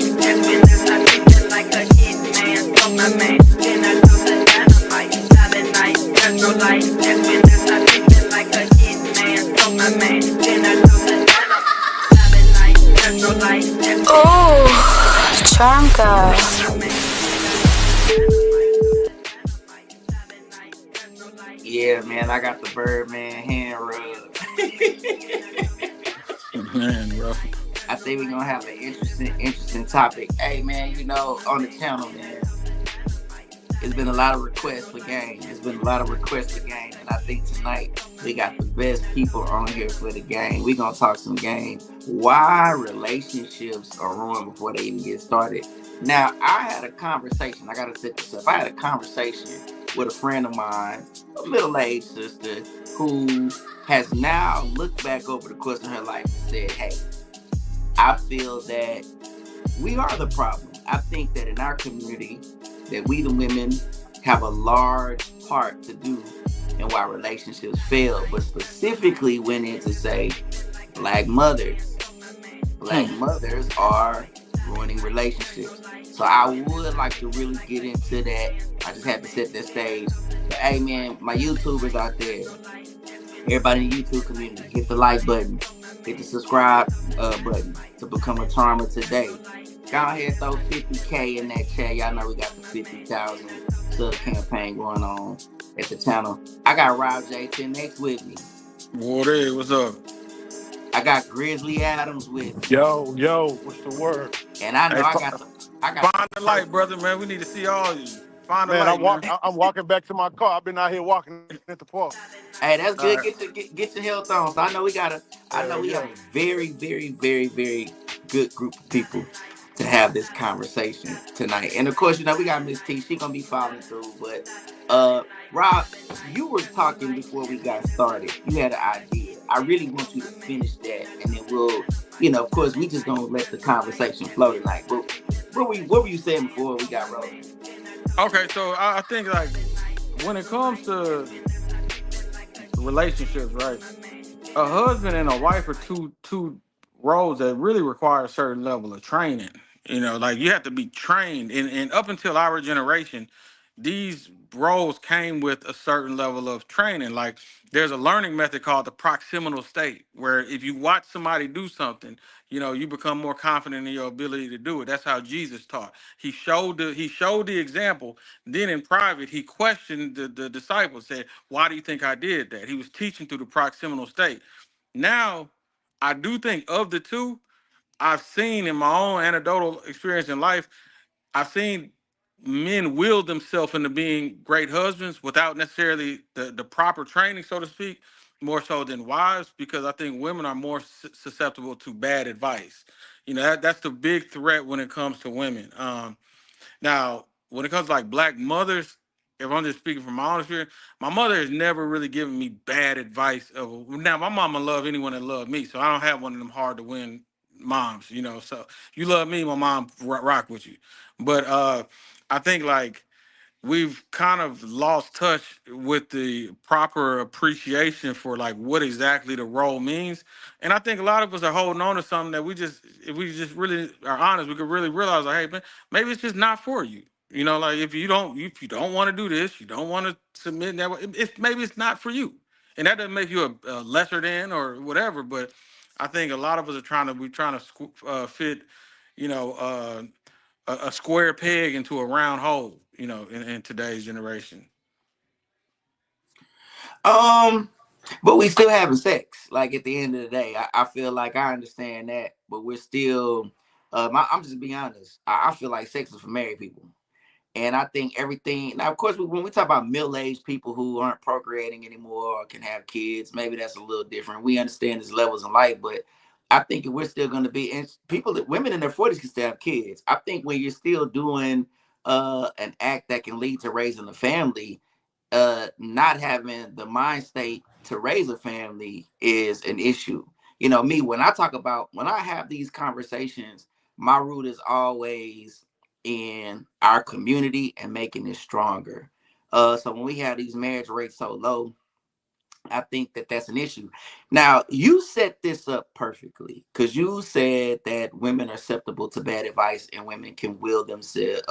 light. That's when I start feeling like a hit man. Fuck my man. Then I love the dynamite. Silent night. There's no light. That's when I start feeling like a hit man. Fuck my man. Then I love the dynamite. Silent night. There's no light. Oh, Chunka. Yeah, man, I got the Birdman hand rub. Man, bro. I think we're gonna have an interesting topic. Hey, man, on the channel, man, it's been a lot of requests for game. And I think tonight we got the best people on here for the game. We're gonna talk some game. Why relationships are ruined before they even get started. Now, I had a conversation. I gotta set this up. I had a conversation with a friend of mine, a middle-aged sister, who has now looked back over the course of her life and said, hey, I feel that we are the problem. I think that in our community, that we the women have a large part to do in why relationships fail, but specifically went in to say Black mothers. Black mothers are ruining relationships. So I would like to really get into that. I just had to set that stage. But hey, man, my YouTubers out there, everybody in the YouTube community, hit the like button, hit the subscribe button to become a charmer today. Go ahead, throw 50K in that chat. Y'all know we got the 50,000 sub campaign going on at the channel. I got Rob J 10X with me. What's up? I got Grizzly Adams with me. Yo, what's the word? And I know Hey, I got find the light, brother, man. We need to see all of you. Find the Man, light, I'm walking back to my car. I've been out here walking at the park. Hey, that's good. Right. Get your health on. So I know we have a very, very, very, very good group of people to have this conversation tonight. And of course, we got Miss T. She gonna be following through. But Rob, you were talking before we got started. You had an idea. I really want you to finish that, and then we'll, of course, we just gonna let the conversation flow tonight. But what were you saying before we got rolling? Okay, so I think like when it comes to relationships, right? A husband and a wife are two roles that really require a certain level of training. Like you have to be trained. And up until our generation, these roles came with a certain level of training. Like there's a learning method called the proximal state, where if you watch somebody do something, you become more confident in your ability to do it. That's how Jesus taught. He showed the example. Then in private, he questioned the disciples, said, why do you think I did that? He was teaching through the proximal state. Now, I do think of the two, I've seen in my own anecdotal experience in life, I've seen men will themselves into being great husbands without necessarily the proper training, so to speak, more so than wives, because I think women are more susceptible to bad advice. That's the big threat when it comes to women. Now, when it comes to like Black mothers, if I'm just speaking from my own experience, my mother has never really given me bad advice. Now, my mama love anyone that loved me, so I don't have one of them hard to win moms. So you love me, my mom rock with you. But I think like we've kind of lost touch with the proper appreciation for like what exactly the role means. And I think a lot of us are holding on to something that if we just really are honest, we could really realize like, hey man, maybe it's just not for you. Like if you don't want to do this, you don't want to submit in that way, maybe it's not for you. And that doesn't make you a lesser than or whatever. But I think a lot of us are trying to fit, a square peg into a round hole, in today's generation. But we still having sex. Like at the end of the day, I feel like I understand that, but we're still. I'm just being honest. I feel like sex is for married people, and I think everything. Now, of course, when we talk about middle-aged people who aren't procreating anymore or can have kids, maybe that's a little different. We understand there's levels in life, but I think if we're still going to be, and women in their 40s can still have kids. I think when you're still doing an act that can lead to raising a family, not having the mind state to raise a family is an issue. Me, when I have these conversations, my root is always in our community and making it stronger. So when we have these marriage rates so low, I think that that's an issue. Now, you set this up perfectly because you said that women are susceptible to bad advice and women can will themselves,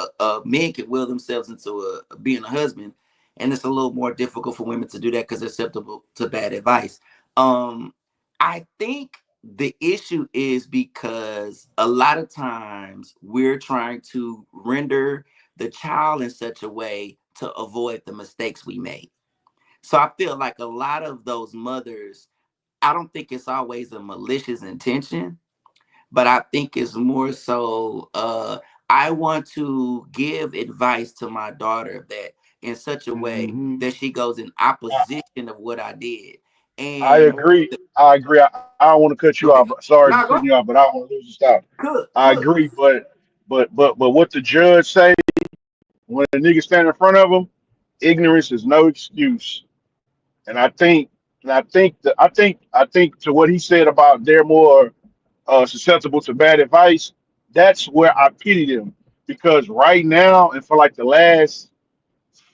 men can will themselves into being a husband. And it's a little more difficult for women to do that because they're susceptible to bad advice. Um, I think the issue is because a lot of times we're trying to render the child in such a way to avoid the mistakes we made. So I feel like a lot of those mothers, I don't think it's always a malicious intention, but I think it's more so I want to give advice to my daughter that in such a way Hmm. that she goes in opposition of what I did. I And agree. I agree. I don't want to cut you okay, off. Sorry for now go cutting you off, but I don't want to lose the stop. cook, I cook. agree, but what the judge say when a nigga stand in front of him, ignorance is no excuse. And I think to what he said about they're more susceptible to bad advice. That's where I pity them because right now and for like the last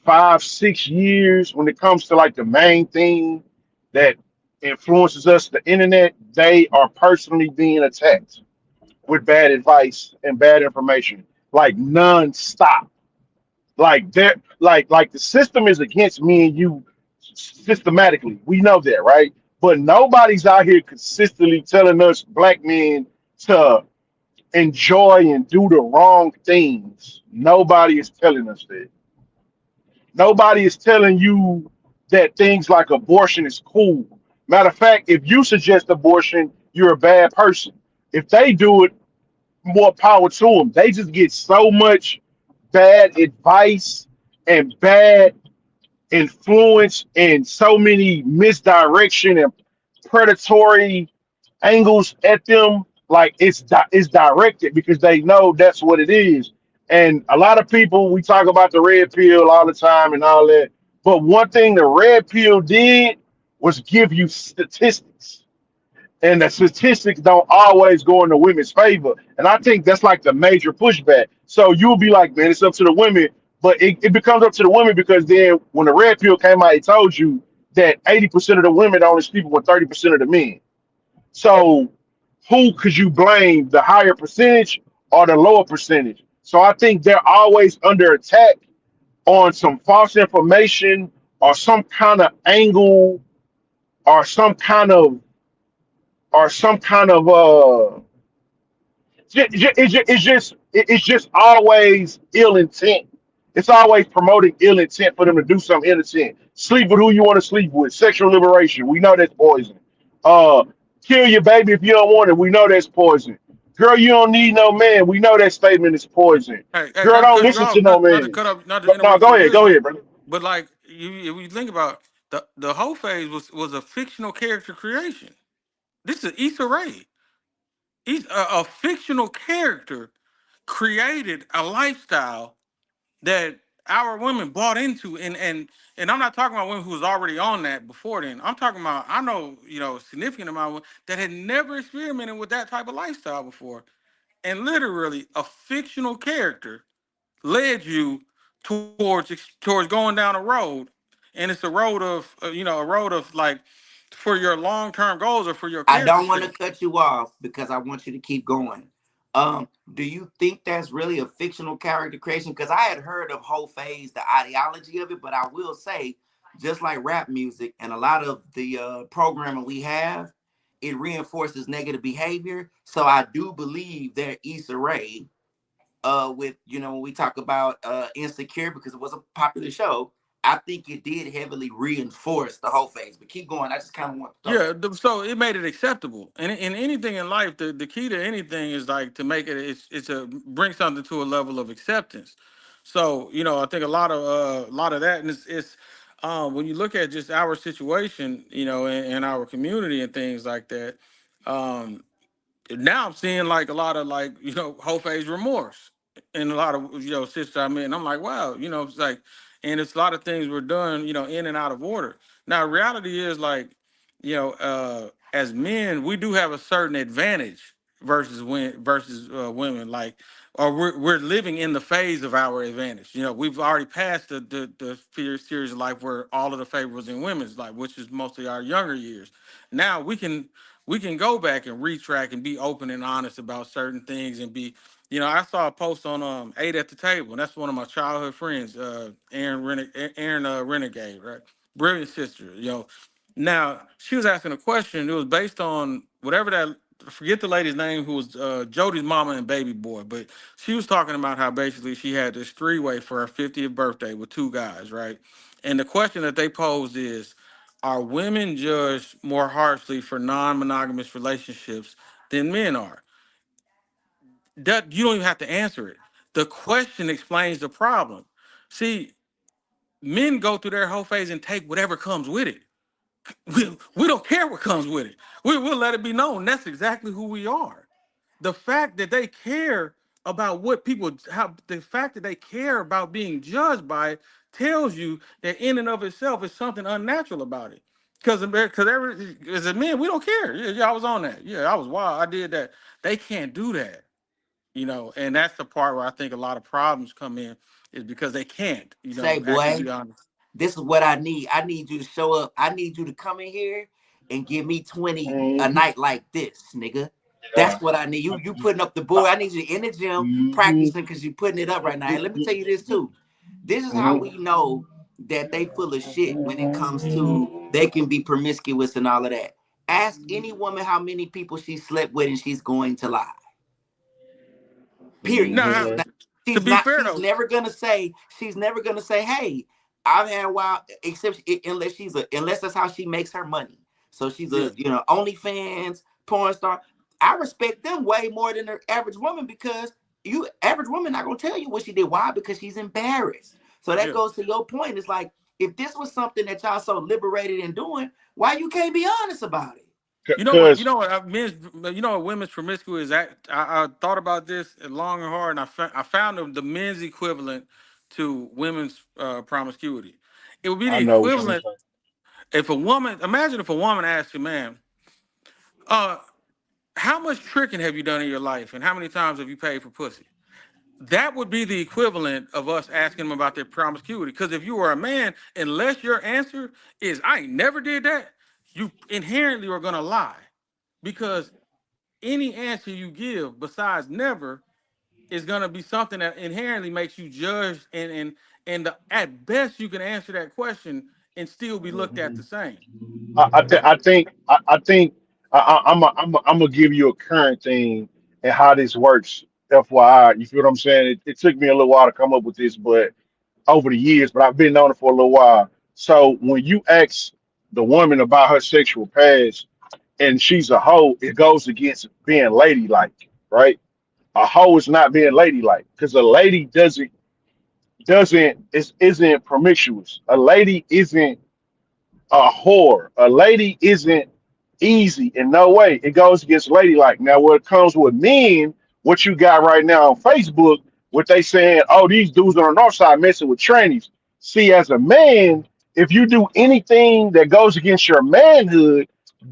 5 6 years, when it comes to like the main thing that influences us, the internet, they are personally being attacked with bad advice and bad information, like non-stop. Like like the system is against me and you systematically. We know that, right? But nobody's out here consistently telling us black men to enjoy and do the wrong things. Nobody is telling us that. Nobody is telling you that things like abortion is cool. Matter of fact, if you suggest abortion, you're a bad person. If they do it, more power to them. They just get so much bad advice and bad influence and so many misdirection and predatory angles at them. Like it's directed because they know that's what it is. And a lot of people, we talk about the red pill all the time and all that, but one thing the red pill did was give you statistics, and the statistics don't always go in the women's favor. And I think that's like the major pushback. So you'll be like, man, it's up to the women, but it becomes up to the women because then when the red pill came out, it told you that 80% of the women only sleeping with 30% of the men. So who could you blame, the higher percentage or the lower percentage? So I think they're always under attack on some false information or some kind of angle or some kind of it's just always ill intent. It's always promoting ill intent for them to do something innocent. Sleep with who you want to sleep with. Sexual liberation. We know that's poison. Uh, kill your baby if you don't want it. We know that's poison. Girl, you don't need no man. We know that statement is poison. Hey, Girl, not to don't cut you listen off, to no not to man. cut up, not to But no, interrupt your go good, ahead, brother. but like if you think about the whole phase was a fictional character creation. This is Issa Rae. He's a fictional character created a lifestyle that our women bought into, and I'm not talking about women who was already on that before then. I'm talking about I know a significant amount of women that had never experimented with that type of lifestyle before, and literally a fictional character led you towards going down a road, and it's a road of a road of like for your long term goals or for your I character don't want to sake. cut you off because I want you to keep going. Do you think that's really a fictional character creation? Because I had heard of whole phase, the ideology of it, but I will say, just like rap music and a lot of the programming we have, it reinforces negative behavior. So I do believe that Issa Rae, with when we talk about Insecure, because it was a popular show, I think it did heavily reinforce the whole phase. But keep going. I just kind of want to throw that. Yeah, so it made it acceptable. And in anything in life, the key to anything is like to make it it's a bring something to a level of acceptance. So I think a lot of that, and it's when you look at just our situation, in our community and things like that. Um, Now I'm seeing like a lot of like whole phase remorse and a lot of sisters I met, and I'm like, wow, it's like, and it's a lot of things we're doing in and out of order. Now reality is like, as men we do have a certain advantage versus women. Like or we're living in the phase of our advantage. You know, we've already passed the series of life where all of the favor was in women's life, which is mostly our younger years. Now we can go back and retrack and be open and honest about certain things and be, you know, I saw a post on Eight at the Table, and that's one of my childhood friends, Aaron Renegade, right? Brilliant sister, you know. Now she was asking a question. It was based on whatever that, I forget the lady's name, who was Jody's mama and baby boy, but she was talking about how basically she had this three-way for her 50th birthday with two guys, right? And the question that they posed is, are women judged more harshly for non-monogamous relationships than men are? That you don't even have to answer it. The question explains the problem. See, men go through their whole phase and take whatever comes with it. We don't care what comes with it. We'll let it be known. That's exactly who we are. The fact that they care about what people, how the fact that they care about being judged by it tells you that in and of itself is something unnatural about it. Because as a man, we don't care. Yeah, yeah, I was on that. Yeah, I was wild. I did that. They can't do that, you know, and that's the part where I think a lot of problems come in, is because they can't, you Say, know, actually boy, be honest. this is what I need. I need you to show up. I need you to come in here and give me 20 a Mhm. night like this, nigga. Yeah. That's what I need. You putting up the board. I need you in the gym Mhm. practicing because you putting it up right now. And let me tell you this too. This is how Mhm. we know that they full of shit when it comes to they can be promiscuous and all of that. Ask any woman how many people she slept with and she's going to lie. Period. Now, Mhm. to She's be not. fair She's though, never gonna say. She's never gonna say, "Hey, I've had a while." Except unless that's how she makes her money. So she's yeah. a OnlyFans porn star. I respect them way more than the average woman because you average woman not gonna tell you what she did. Why? Because she's embarrassed. So that Yeah. goes to your point. It's like if this was something that y'all so liberated in doing, why you can't be honest about it? You know what? You Because know what? Men's, you know what? Women's promiscuity is. I thought about this long and hard, and I found the men's equivalent to women's promiscuity. It would be the I know what you're equivalent saying. if a woman. Imagine if a woman asked you, "Man, uh, how much tricking have you done in your life, and how many times have you paid for pussy?" That would be the equivalent of us asking them about their promiscuity. Because if you were a man, unless your answer is "I ain't never did that," you inherently are gonna lie, because any answer you give besides never is gonna be something that inherently makes you judged, at best you can answer that question and still be looked at the same. That I think I'm gonna give you a current thing and how this works. FYI, you feel what I'm saying? It took me a little while to come up with this, but over the years, but I've been on it for a little while. So when you ask the woman about her sexual past and she's a hoe, it goes against being ladylike, right? A hoe is not being ladylike because a lady isn't promiscuous. A lady isn't a whore. A lady isn't easy in no way. It goes against ladylike. Now, what comes with men, what you got right now on Facebook, what they saying, oh, these dudes on the north side messing with trannies. See, as a man, if you do anything that goes against your manhood,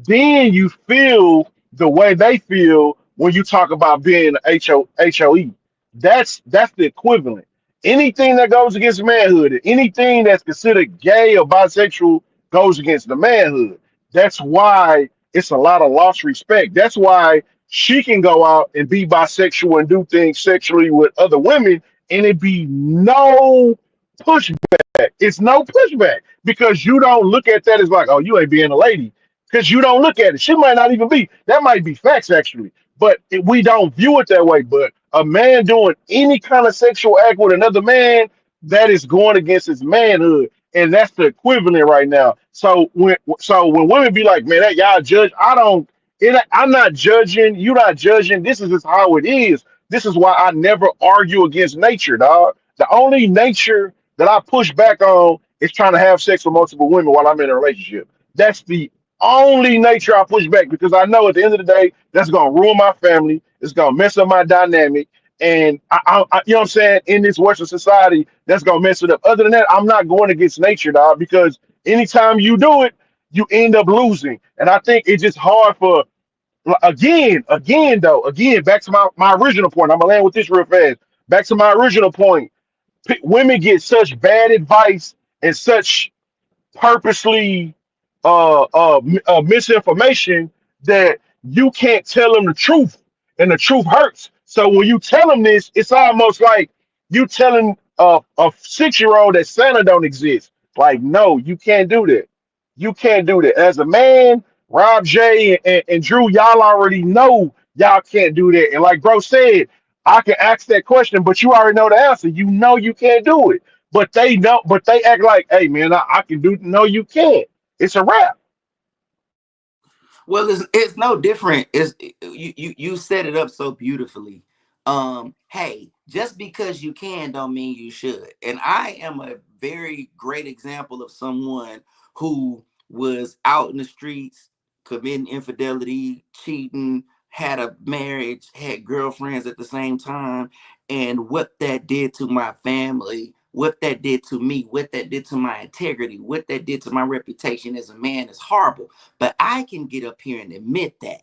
then you feel the way they feel when you talk about being HOE. That's the equivalent. Anything that goes against manhood, anything that's considered gay or bisexual goes against the manhood. That's why it's a lot of lost respect. That's why she can go out and be bisexual and do things sexually with other women, and it be no pushback. It's no pushback because you don't look at that as like, oh, you ain't being a lady. Because you don't look at it. She might not even be. That might be facts actually, but we don't view it that way. But a man doing any kind of sexual act with another man, that is going against his manhood, and that's the equivalent right now. So when women be like, man, that y'all judge, I don't. I'm not judging. You're not judging. This is just how it is. This is why I never argue against nature, dog. The only nature that I push back on is trying to have sex with multiple women while I'm in a relationship. That's the only nature I push back because I know at the end of the day that's gonna ruin my family. It's gonna mess up my dynamic, and you know what I'm saying. In this Western society, that's gonna mess it up. Other than that, I'm not going against nature, dog. Because anytime you do it, you end up losing. And I think it's just hard for Again, back to my original point. I'm gonna land with this real fast. Back to my original point. Women get such bad advice and such purposely misinformation that you can't tell them the truth, and the truth hurts. So when you tell them this, it's almost like you telling a 6 year old that Santa don't exist. Like, no, you can't do that. You can't do that. As a man, Rob J and Drew, y'all already know y'all can't do that. And like Bro said, I can ask that question, but you already know the answer. You know you can't do it, but they know, but they act like, hey man, I can do. No, you can't. It's a wrap. Well, it's no different. It's you set it up so beautifully. Hey, just because you can don't mean you should. And I am a very great example of someone who was out in the streets committing infidelity, cheating, had a marriage, had girlfriends at the same time, and what that did to my family, what that did to me, what that did to my integrity, what that did to my reputation as a man is horrible. But I can get up here and admit that.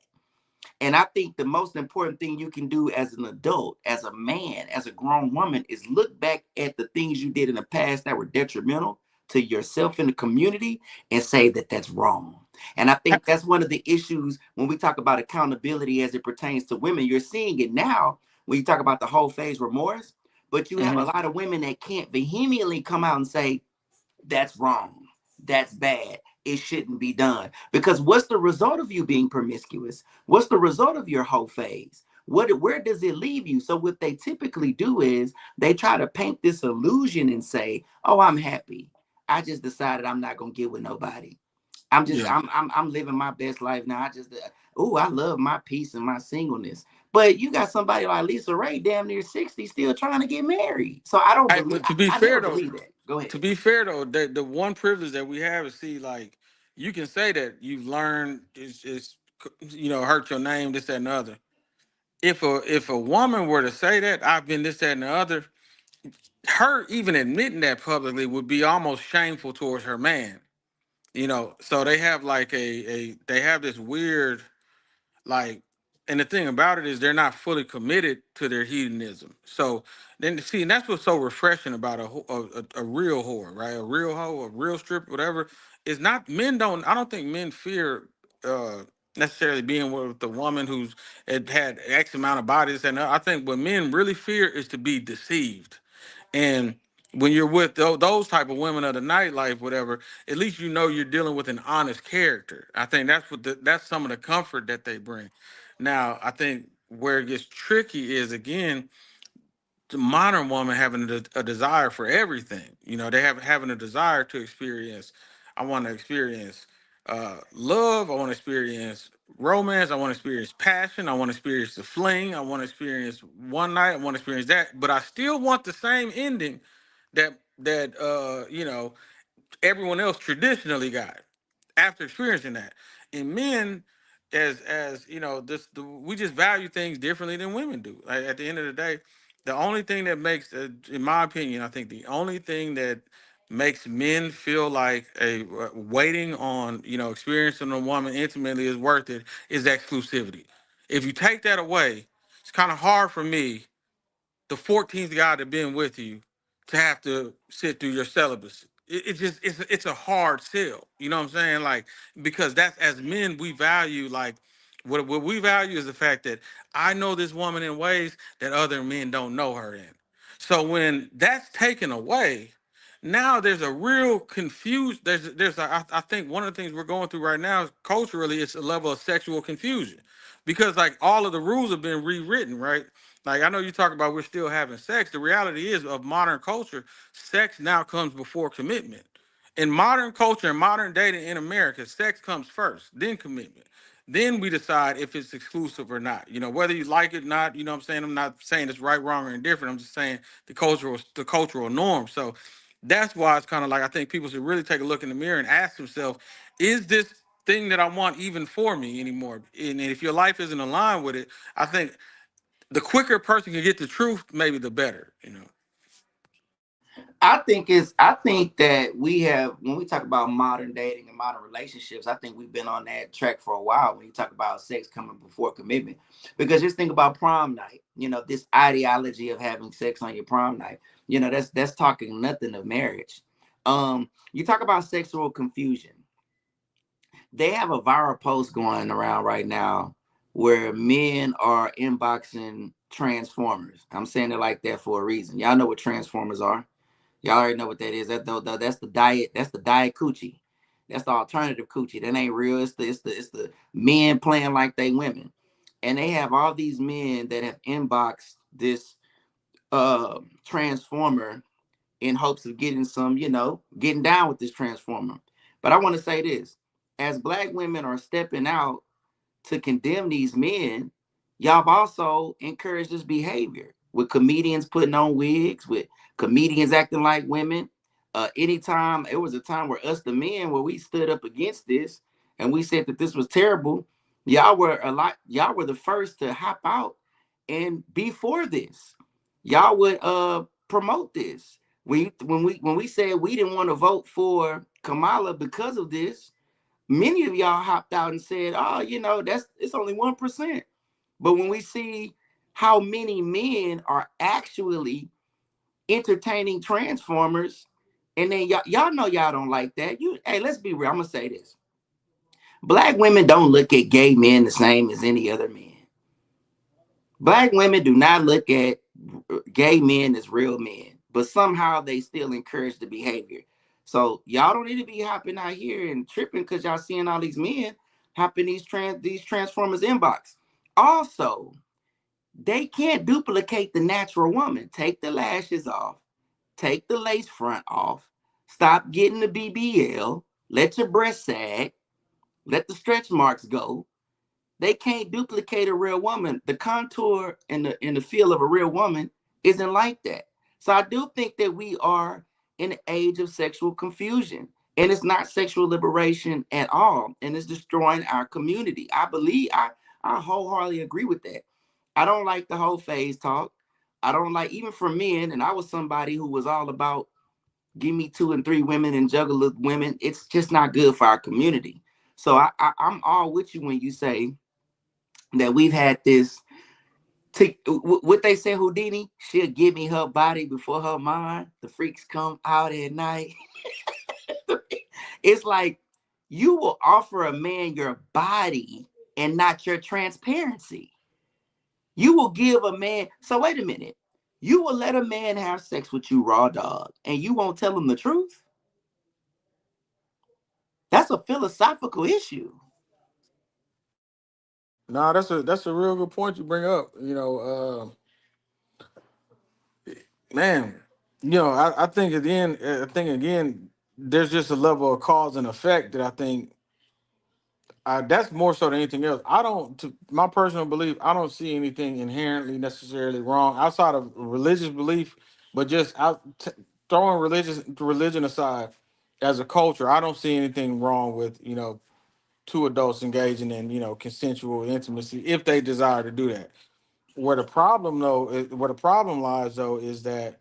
And I think the most important thing you can do as an adult, as a man, as a grown woman, is look back at the things you did in the past that were detrimental to yourself and the community and say that that's wrong. And I think that's one of the issues when we talk about accountability as it pertains to women. You're seeing it now when you talk about the whole phase remorse, but you have a Mhm. lot of women that can't vehemently come out and say, that's wrong. That's bad. It shouldn't be done. Because what's the result of you being promiscuous? What's the result of your whole phase? Where does it leave you? So what they typically do is they try to paint this illusion and say, "Oh, I'm happy. I just decided I'm not gonna get with nobody. I'm just Yeah. I'm living my best life now. I just I love my peace and my singleness." But you got somebody like Lisa Ray, damn near 60, still trying to get married. So I don't Hey, believe but to be I fair never though, believe that. Go ahead. the one privilege that we have is see, like, you can say that you've learned is hurt your name, this, that, and the other. If a woman were to say that I've been this, that, and the other, her even admitting that publicly would be almost shameful towards her man. So they have like they have this weird, like, and the thing about it is they're not fully committed to their hedonism. So then see, and that's what's so refreshing about a real whore, right? A real hoe, a real strip, whatever. Is not men don't. I don't think men fear uh necessarily being with the woman who's had X amount of bodies, and I think what men really fear is to be deceived. And when you're with those type of women of the nightlife, whatever, at least you know you're dealing with an honest character. I think that's some of the comfort that they bring. Now, I think where it gets tricky is, again, the modern woman having a desire for everything. They have having a desire to experience. I want to experience love. I want to experience romance. I want to experience passion. I want to experience the fling. I want to experience one night. I want to experience that. But I still want the same ending that everyone else traditionally got after experiencing that. And men, as we just value things differently than women do. Like, at the end of the day, the only thing that makes, in my opinion, I think the only thing that makes men feel like a waiting on experiencing a woman intimately is worth it is exclusivity. If you take that away, it's kind of hard for me, the 14th guy that been with you, to have to sit through your celibacy. It just it's a hard sell. You know what I'm saying? Like, because that's, as men, we value, like, what we value is the fact that I know this woman in ways that other men don't know her in. So when that's taken away, now there's a real confusion. I think one of the things we're going through right now culturally is a level of sexual confusion, because, like, all of the rules have been rewritten, right? Like, I know you talk about we're still having sex. The reality is, of modern culture, sex now comes before commitment. In modern culture and modern dating in America, sex comes first, then commitment. Then we decide if it's exclusive or not. Whether you like it or not, you know what I'm saying? I'm not saying it's right, wrong, or indifferent. I'm just saying the cultural norm. So that's why it's kind of like, I think people should really take a look in the mirror and ask themselves, is this thing that I want even for me anymore? And if your life isn't aligned with it, I think the quicker a person can get the truth, maybe the better. I think that we have, when we talk about modern dating and modern relationships, I think we've been on that track for a while when you talk about sex coming before commitment. Because just think about prom night, this ideology of having sex on your prom night, that's talking nothing of marriage. You talk about sexual confusion. They have a viral post going around right now where men are inboxing transformers. I'm saying it like that for a reason. Y'all know what transformers are. Y'all already know what that is. That's the diet. That's the diet coochie. That's the alternative coochie. That ain't real. It's the men playing like they women, and they have all these men that have inboxed this transformer in hopes of getting some, getting down with this transformer. But I want to say this: as black women are stepping out to condemn these men, y'all have also encouraged this behavior with comedians putting on wigs, with comedians acting like women. Anytime it was a time where us, the men, where we stood up against this and we said that this was terrible, y'all were the first to hop out and be for this. Y'all would promote this. When we said we didn't want to vote for Kamala because of this, many of y'all hopped out and said, "Oh, that's it's only 1%." But when we see how many men are actually entertaining transformers, and then y'all know y'all don't like that. Hey, let's be real. I'm gonna say this: black women don't look at gay men the same as any other men. Black women do not look at gay men as real men, but somehow they still encourage the behavior. So y'all don't need to be hopping out here and tripping because y'all seeing all these men hopping these transformers inbox. Also, they can't duplicate the natural woman. Take the lashes off, take the lace front off, stop getting the BBL, let your breast sag, let the stretch marks go. They can't duplicate a real woman. The contour and the feel of a real woman isn't like that. So I do think that we are in an age of sexual confusion. And it's not sexual liberation at all. And it's destroying our community. I wholeheartedly agree with that. I don't like the whole phase talk. I don't like, even for men, and I was somebody who was all about give me 2 and 3 women and juggle with women. It's just not good for our community. So I'm all with you when you say that we've had this. What they say, Houdini, she'll give me her body before her mind. The freaks come out at night. It's like you will offer a man your body and not your transparency. You will give a man. So wait a minute. You will let a man have sex with you raw dog, and you won't tell him the truth. That's a philosophical issue. Nah, that's a real good point you bring up. Man, I think at the end, I think again, there's just a level of cause and effect that I think that's more so than anything else. I don't, to my personal belief, I don't see anything inherently necessarily wrong outside of religious belief, but just throwing religion aside, as a culture, I don't see anything wrong with two adults engaging in consensual intimacy if they desire to do that. Where the problem lies though is that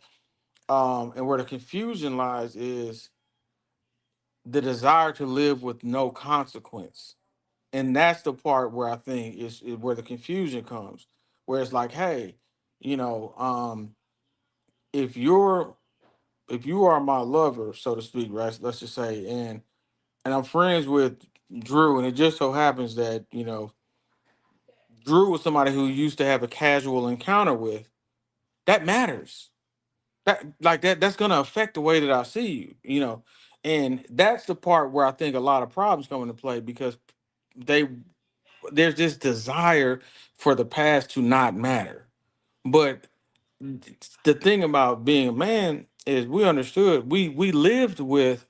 and where the confusion lies is the desire to live with no consequence. And that's the part where I think is where the confusion comes, where it's like, hey, you know, um, if you're if you are my lover, so to speak, right? Let's just say, and I'm friends with Drew, and it just so happens that Drew was somebody who used to have a casual encounter with. That matters. That's gonna affect the way that I see you, and that's the part where I think a lot of problems come into play because they there's this desire for the past to not matter. But the thing about being a man is we understood we lived with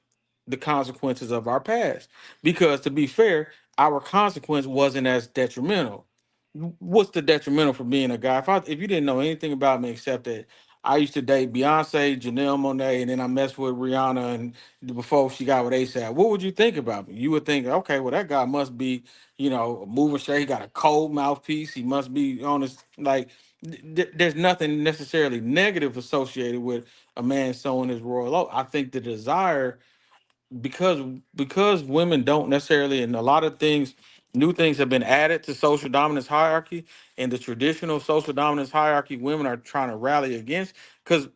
the consequences of our past because to be fair, our consequence wasn't as detrimental. What's the detrimental for being a guy? If you didn't know anything about me except that I used to date Beyonce, Janelle Monae, and then I messed with Rihanna and before she got with ASAP, what would you think about me? You would think, okay, well that guy must be, a mover shake. He got a cold mouthpiece. He must be on his like. there's nothing necessarily negative associated with a man sowing his royal oat. I think the desire, because women don't necessarily, and a lot of things, new things have been added to social dominance hierarchy, and the traditional social dominance hierarchy women are trying to rally against, because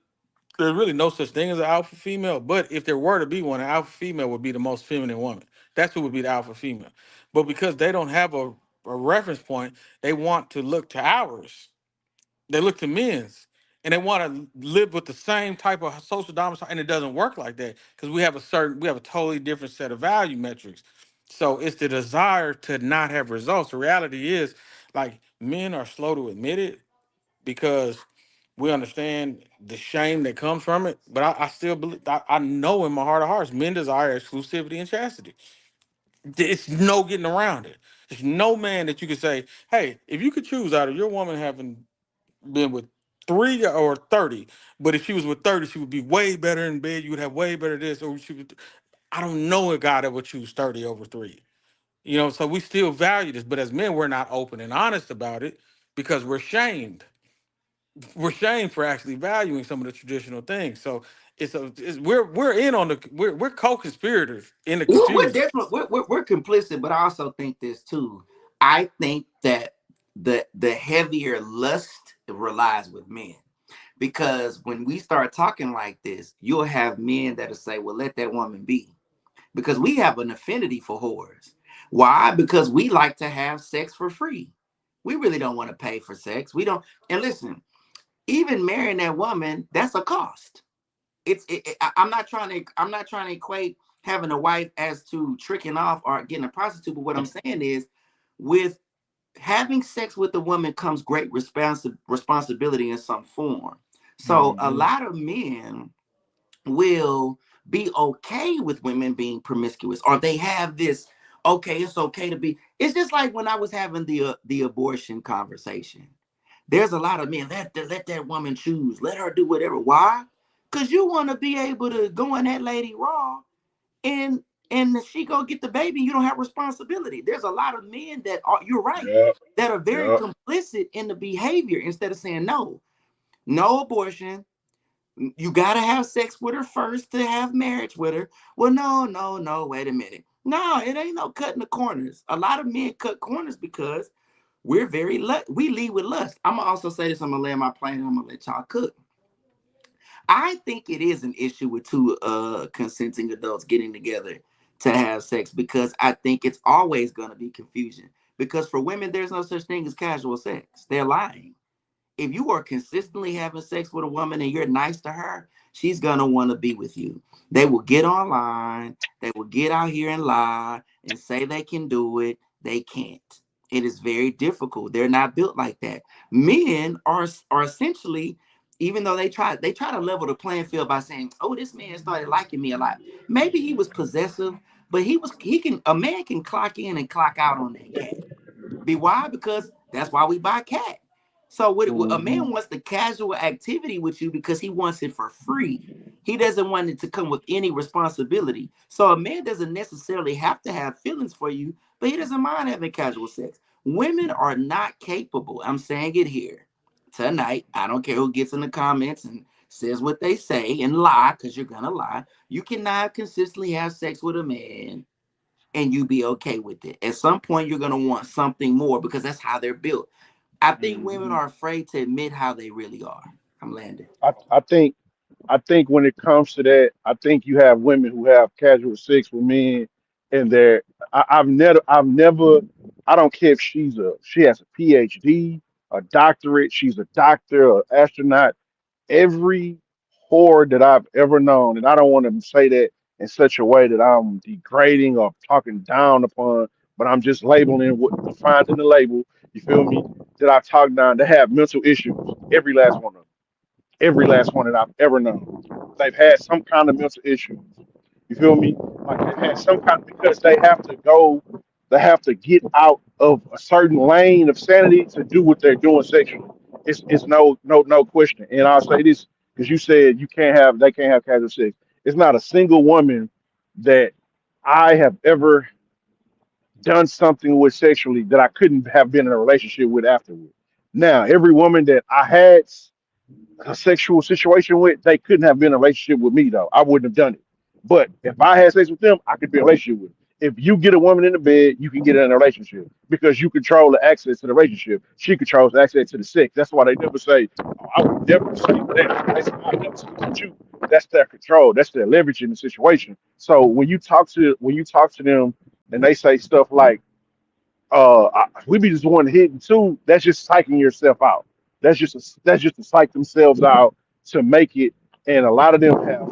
there's really no such thing as an alpha female. But if there were to be one, an alpha female would be the most feminine woman. That's who would be the alpha female. But because they don't have a reference point, they want to look to ours. They look to men's, and they want to live with the same type of social dominance, and it doesn't work like that, because we have a totally different set of value metrics. So it's the desire to not have results. The reality is, like, men are slow to admit it, because we understand the shame that comes from it. But I still believe, I know in my heart of hearts, men desire exclusivity and chastity. It's no getting around it. There's no man that you could say, hey, if you could choose out of your woman having been with 3 or 30, but if she was with 30, she would be way better in bed. You would have way better this, or she would. I don't know a guy that would choose 30 over 3. So we still value this, but as men, we're not open and honest about it, because we're shamed. We're shamed for actually valuing some of the traditional things. So we're in on we're co-conspirators in the We're confusion. definitely we're complicit, but I also think this too. I think that the heavier lust relies with men, because when we start talking like this, you'll have men that'll say, "Well, let that woman be," because we have an affinity for whores. Why? Because we like to have sex for free. We really don't want to pay for sex. We don't. And listen, even marrying that woman, that's a cost. I'm not trying to equate having a wife as to tricking off or getting a prostitute. But what I'm saying is, with having sex with a woman comes great responsibility in some form. So a Mhm. lot of men will be okay with women being promiscuous, or they have this, okay, it's okay to be. It's just like when I was having the abortion conversation. There's a lot of men, let that woman choose, let her do whatever. Why? Because you want to be able to go in that lady raw, and she go get the baby. You don't have responsibility. There's a lot of men that are, you're right, Yeah, that are very yeah. complicit in the behavior. Instead of saying no, no abortion, you got to have sex with her first to have marriage with her. Well, no, no, no, wait a minute. No, it ain't no cutting the corners. A lot of men cut corners because we lead with lust. I'm gonna also say this. I'm gonna lay my plane, and I'm gonna let y'all cook. I think it is an issue with two consenting adults getting together to have sex, because I think it's always gonna be confusion. Because for women, there's no such thing as casual sex. They're lying. If you are consistently having sex with a woman and you're nice to her, she's gonna want to be with you. They will get online, they will get out here and lie and say they can do it. They can't. It is very difficult. They're not built like that. Men are essentially, even though they try to level the playing field by saying, "Oh, this man started liking me a lot." Maybe he was possessive, but he can a man can clock in and clock out on that cat. Be why? Because that's why we buy cat. So what a Hmm. man wants the casual activity with you because he wants it for free. He doesn't want it to come with any responsibility. So a man doesn't necessarily have to have feelings for you, but he doesn't mind having casual sex. Women are not capable. I'm saying it here tonight. I don't care who gets in the comments and says what they say and lie, because you're gonna lie. You cannot consistently have sex with a man and you be okay with it. At some point, you're gonna want something more, because that's how they're built. I think women Hmm. are afraid to admit how they really are. I'm landing. I think when it comes to that, I think you have women who have casual sex with men, and I've never, I don't care if she has a PhD, a doctorate, she's a doctor, an astronaut. Every whore that I've ever known, and I don't want to say that in such a way that I'm degrading or talking down upon, but I'm just labeling what defined in the label. You feel me? That I talk down, they have mental issues. Every last one of them, every last one that I've ever known. They've had some kind of mental issue. You feel me? Like they've had some kind, because they have to get out of a certain lane of sanity to do what they're doing sexually. It's no question. And I'll say this, because you said they can't have casual sex. It's not a single woman that I have ever done something with sexually that I couldn't have been in a relationship with afterward. Now, every woman that I had a sexual situation with, they couldn't have been in a relationship with me though. I wouldn't have done it. But if I had sex with them, I could be in a relationship with them. If you get a woman in the bed, you can get her in a relationship because you control the access to the relationship. She controls the access to the sex. That's why they never say, oh, I would never say that. They say, I never sleep with you. That's their control. That's their leverage in the situation. So when you talk to them and they say stuff like, we be just one hitting too. That's just psyching yourself out. That's just to psych themselves out to make it. And a lot of them have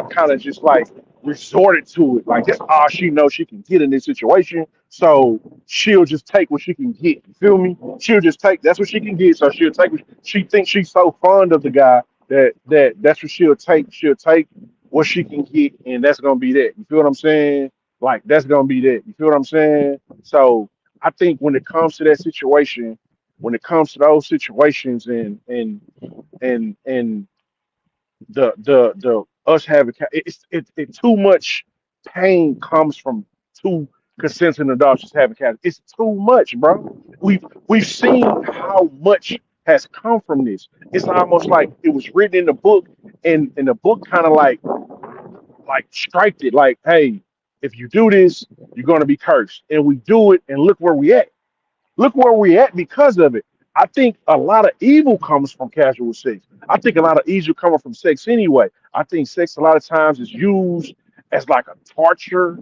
kind of just like resorted to it. Like that's all she knows she can get in this situation. So she'll just take what she can get. You feel me? She'll just take that's what she can get. So she'll take what she thinks she's so fond of the guy that's what she'll take. She'll take what she can get, and that's gonna be that. You feel what I'm saying? Like that's gonna be that. You feel what I'm saying? So I think when it comes to that situation, when it comes to those situations and the us having it too much pain comes from two consenting adults just having cats. It's too much, bro. We've seen how much has come from this. It's almost like it was written in the book, and the book kind of like striked it like, hey, if you do this, you're gonna be cursed. And we do it, and look where we at. Look where we at because of it. I think a lot of evil comes from casual sex. I think a lot of evil coming from sex anyway. I think sex a lot of times is used as like a torture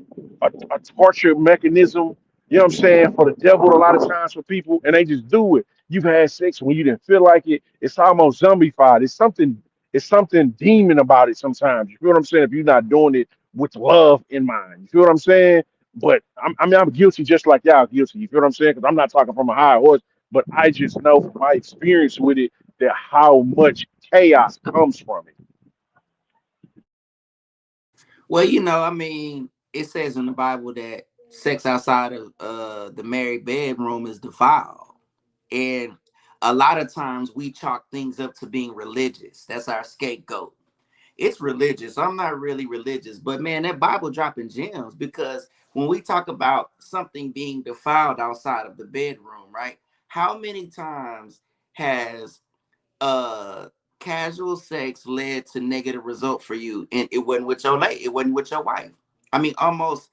mechanism. You know what I'm saying? For the devil, a lot of times for people, and they just do it. You've had sex when you didn't feel like it. It's almost zombified. It's something demon about it sometimes. You feel what I'm saying? If you're not doing it with love in mind. You feel what I'm saying? But I'm guilty just like y'all guilty. You feel what I'm saying? Because I'm not talking from a high horse, but I just know from my experience with it that how much chaos comes from it. Well, I mean, it says in the Bible that sex outside of the married bedroom is defiled. And a lot of times we chalk things up to being religious. That's our scapegoat. It's religious. I'm not really religious, but man, that Bible dropping gems because when we talk about something being defiled outside of the bedroom, right? How many times has uh casual sex led to negative result for you and it wasn't with your lady, it wasn't with your wife? I mean, almost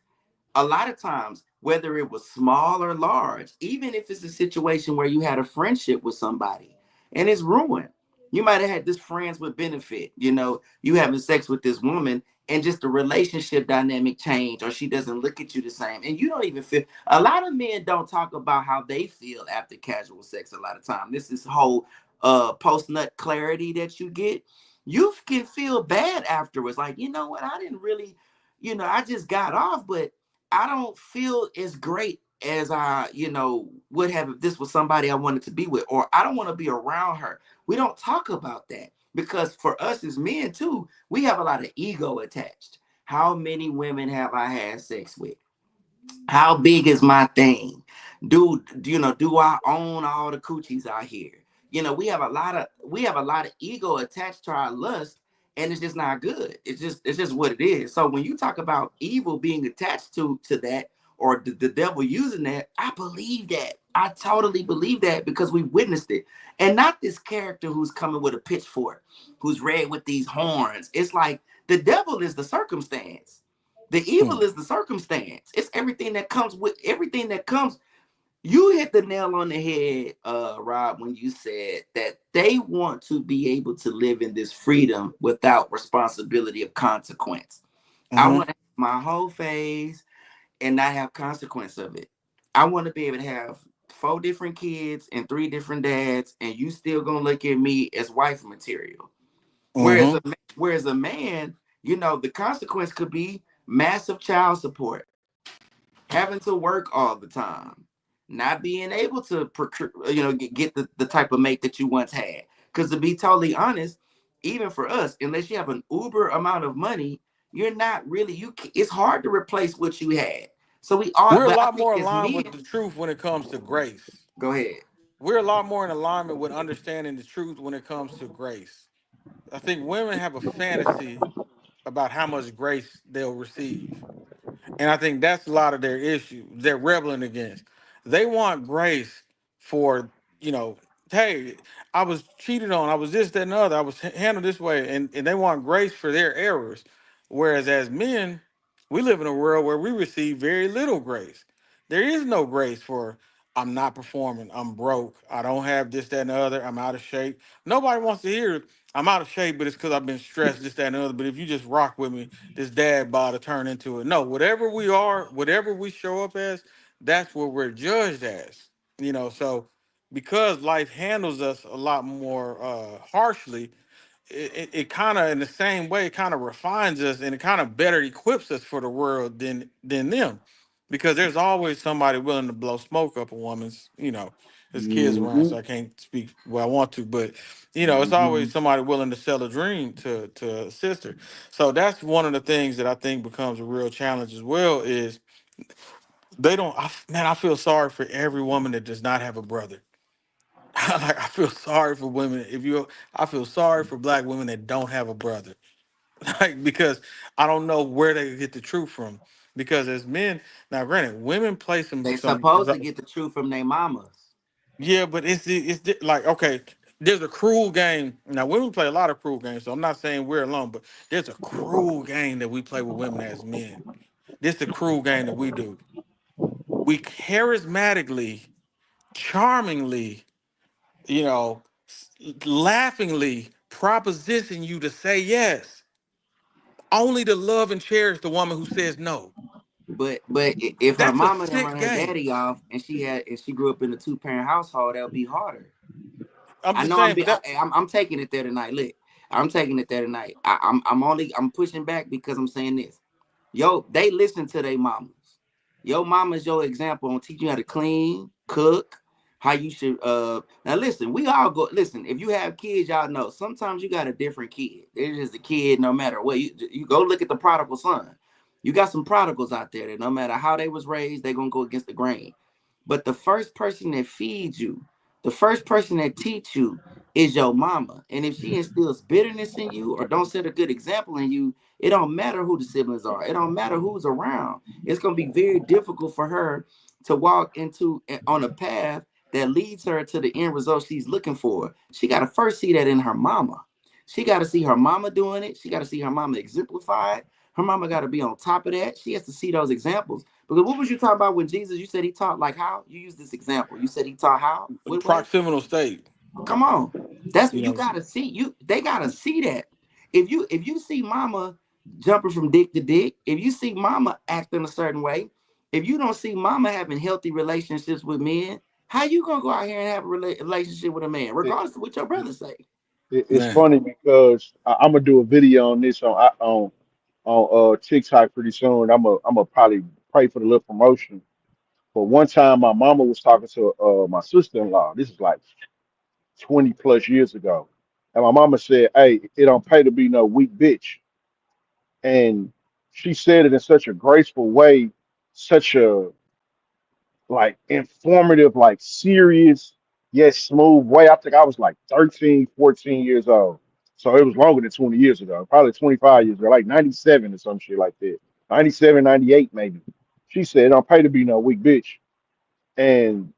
a lot of times, whether it was small or large, even if it's a situation where you had a friendship with somebody and it's ruined, you might have had this friends with benefit, you having sex with this woman and just the relationship dynamic change, or she doesn't look at you the same. And you don't even feel, a lot of men don't talk about how they feel after casual sex a lot of time. This is whole post nut clarity that you get. You can feel bad afterwards. Like, you know what? I didn't really, I just got off, but I don't feel as great as I, would have if this was somebody I wanted to be with, or I don't want to be around her. We don't talk about that because for us as men too, we have a lot of ego attached. How many women have I had sex with? How big is my thing? Do I own all the coochies out here? We have a lot of ego attached to our lust, and it's just not good. It's just what it is. So when you talk about evil being attached to that, or the devil using that, I believe that. I totally believe that because we witnessed it. And not this character who's coming with a pitchfork, who's red with these horns. It's like the devil is the circumstance. The evil Hmm. is the circumstance. It's everything that comes with everything that comes. You hit the nail on the head, Rob, when you said that they want to be able to live in this freedom without responsibility of consequence. I Mm-hmm. want to have my whole phase and not have consequence of it. I want to be able to have 4 different kids and 3 different dads, and you still gonna look at me as wife material. Whereas Mm-hmm. a man, the consequence could be massive child support, having to work all the time, not being able to procure, get the type of mate that you once had. Because to be totally honest, even for us, unless you have an uber amount of money, you're not really it's hard to replace what you had. So we all, We're a but I lot think more as aligned men, with the truth when it comes to grace. go ahead. We're a lot more in alignment with understanding the truth when it comes to grace. I think women have a fantasy about how much grace they'll receive. And I think that's a lot of their issue they're rebelling against. They want grace for, you know, hey, I was cheated on, I was this, that, and the other, I was handled this way, and they want grace for their errors. Whereas as men, we live in a world where we receive very little grace. There is no grace for I'm not performing, I'm broke, I don't have this, that, and the other, I'm out of shape. Nobody wants to hear I'm out of shape, but it's because I've been stressed, this, that, and the other. But if you just rock with me, this dad bod to turn into it. No, whatever we are, whatever we show up as, that's what we're judged as. So because life handles us a lot more harshly, it kind of in the same way, it kind of refines us, and it kind of better equips us for the world than them, because there's always somebody willing to blow smoke up a woman's. There's kids around, Hmm. so I can't speak where I want to, but it's Hmm. always somebody willing to sell a dream to assist her. So that's one of the things that I think becomes a real challenge as well, is they don't. Man, I feel sorry for every woman that does not have a brother. Like, I feel sorry for women. I feel sorry for black women that don't have a brother. Like, because I don't know where they get the truth from. Because as men, now granted, women play They some. supposed to get the truth from their mamas. Yeah, but like, okay, there's a cruel game. Now women play a lot of cruel games, so I'm not saying we're alone, but there's a cruel game that we play with women as men. This is the cruel game that we do. We charismatically, charmingly, you know, laughingly proposition you to say yes, only to love and cherish the woman who says no. But if her That's a mama didn't sick run her game. daddy off and she grew up in a 2 parent household, that would be harder. I'm I just know I'm saying, but be, that I'm taking it there tonight. Look, I'm taking it there tonight. I'm pushing back because I'm saying this. Yo, they listen to their mamas. Your mama's your example on teaching you how to clean, cook, how you should now listen, we all go listen, if you have kids, y'all know sometimes you got a different kid. There's just a kid no matter what. You go look at the prodigal son. You got some prodigals out there that no matter how they was raised, they're gonna go against the grain. But the first person that feeds you, the first person that teach you is your mama. And if she instills bitterness in you or don't set a good example in you, it don't matter who the siblings are. It don't matter who's around. It's gonna be very difficult for her to walk into on a path that leads her to the end result she's looking for. She got to first see that in her mama. She got to see her mama doing it. She got to see her mama exemplify it. Her mama got to be on top of that. She has to see those examples. Because what was you talking about with Jesus? You said he taught like how? You used this example. You said he taught how? What way? proximal state, Come on. That's you what you know. gotta see. They gotta see that. If you see mama jumping from dick to dick, if you see mama acting a certain way, if you don't see mama having healthy relationships with men, how you gonna go out here and have a relationship with a man, It, regardless of what your brother say? it's Man, funny because I'm gonna do a video on this on TikTok pretty soon. I'm gonna probably pray for the little promotion. But one time, my mama was talking to my sister-in-law. This is like 20 plus years ago, and my mama said, "Hey, it don't pay to be no weak bitch." And she said it in such a graceful way, such a like informative, like serious, yet smooth way. I think I was like 13, 14 years old. So it was longer than 20 years ago, probably 25 years ago, like 97 or some shit like that. 97, 98 maybe. She said, don't pay to be no weak bitch. And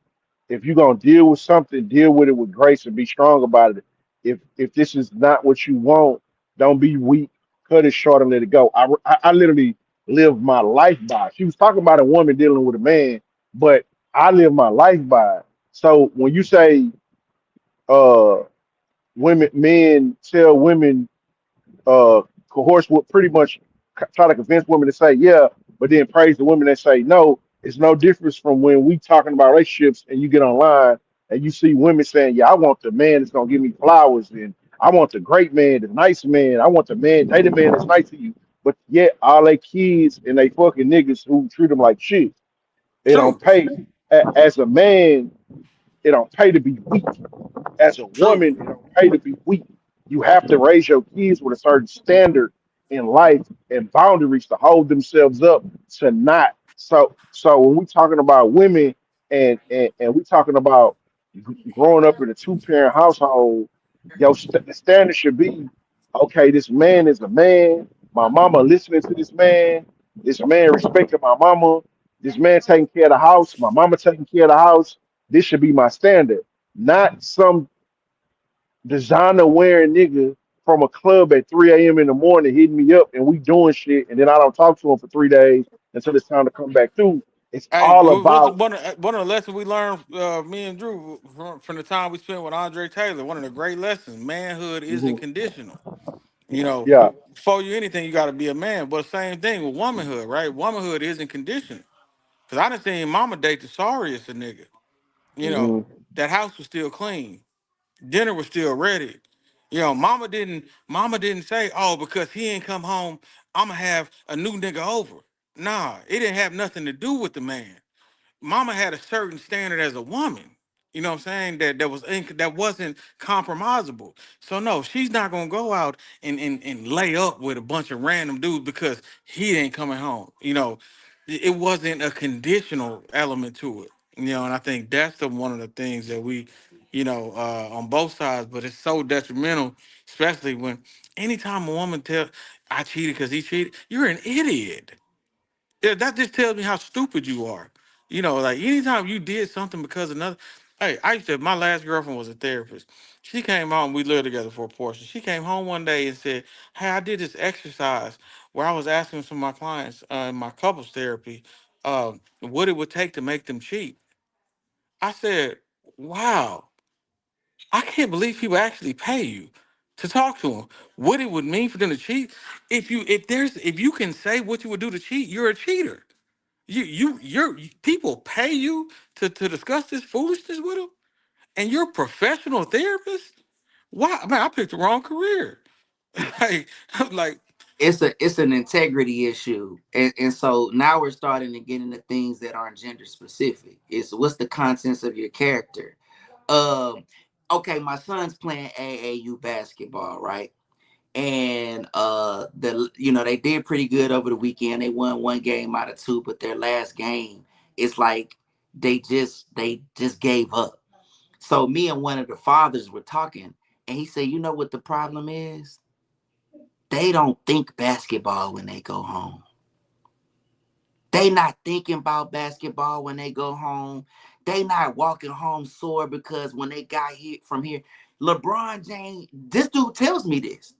if you're gonna deal with something, deal with it with grace and be strong about it. If this is not what you want, don't be weak. Cut it short and let it go. I literally lived my life by it. She was talking about a woman dealing with a man, but I live my life by it. So when you say uh women men tell women coerce would pretty much try to convince women to say yeah, but then praise the women that say no. It's no difference from when we talking about relationships and you get online and you see women saying, "Yeah, I want the man that's gonna give me flowers, and I want the great man, the nice man, I want the man, date the man that's nice to you." But yet all they kids and they fucking niggas who treat them like shit. It don't true, pay. As a man, it don't pay to be weak. As a true. woman, it don't pay to be weak. You have to raise your kids with a certain standard in life and boundaries to hold themselves up to not. So when we talking about women and we talking about growing up in a 2 parent household, the standard should be okay. This man is a man. My mama listening to this man. This man respecting my mama. This man taking care of the house. My mama taking care of the house. This should be my standard, not some designer wearing nigga from a club at 3 a.m. in the morning hitting me up and we doing shit, and then I don't talk to him for 3 days until it's time to come back through. It's Hey, all what's about. one of the lessons we learned, me and Drew, from the time we spent with Andre Taylor? One of the great lessons: manhood isn't Mhm. conditional. You know, Yeah. before you anything, you got to be a man. But same thing with womanhood, right? Womanhood isn't conditional. Cause I done seen mama date the sorriest a nigga. You know, Hmm. that house was still clean, dinner was still ready. You know, mama didn't say, oh, because he ain't come home, I'ma have a new nigga over. Nah, it didn't have nothing to do with the man. Mama had a certain standard as a woman. You know what I'm saying? That wasn't compromisable. So no, she's not gonna go out and lay up with a bunch of random dudes because he ain't coming home. You know, it wasn't a conditional element to it. You know, and I think that's one of the things that we, on both sides, but it's so detrimental, especially when anytime a woman tell I cheated because he cheated, you're an idiot. Yeah, that just tells me how stupid you are. You know, like anytime you did something because another. Hey, I used to. My last girlfriend was a therapist. She came home. We lived together for a portion. She came home one day and said, "Hey, I did this exercise where I was asking some of my clients in my couples therapy what it would take to make them cheat." I said, "Wow, I can't believe people actually pay you to talk to them. What it would mean for them to cheat? If you can say what you would do to cheat, you're a cheater." People pay you to discuss this foolishness with them, and you're a professional therapist. Why, man? I picked the wrong career. like, I'm like, It's an integrity issue, and so now we're starting to get into things that aren't gender specific. It's what's the contents of your character. Um, okay, my son's playing AAU basketball, right? And they did pretty good over the weekend. They won one game out of two, but their last game, it's like they just gave up. So me and one of the fathers were talking, and he said, "You know what the problem is? They don't think basketball when they go home. They not thinking about basketball when they go home. They not walking home sore because when they got hit from here, LeBron James, this dude tells me this.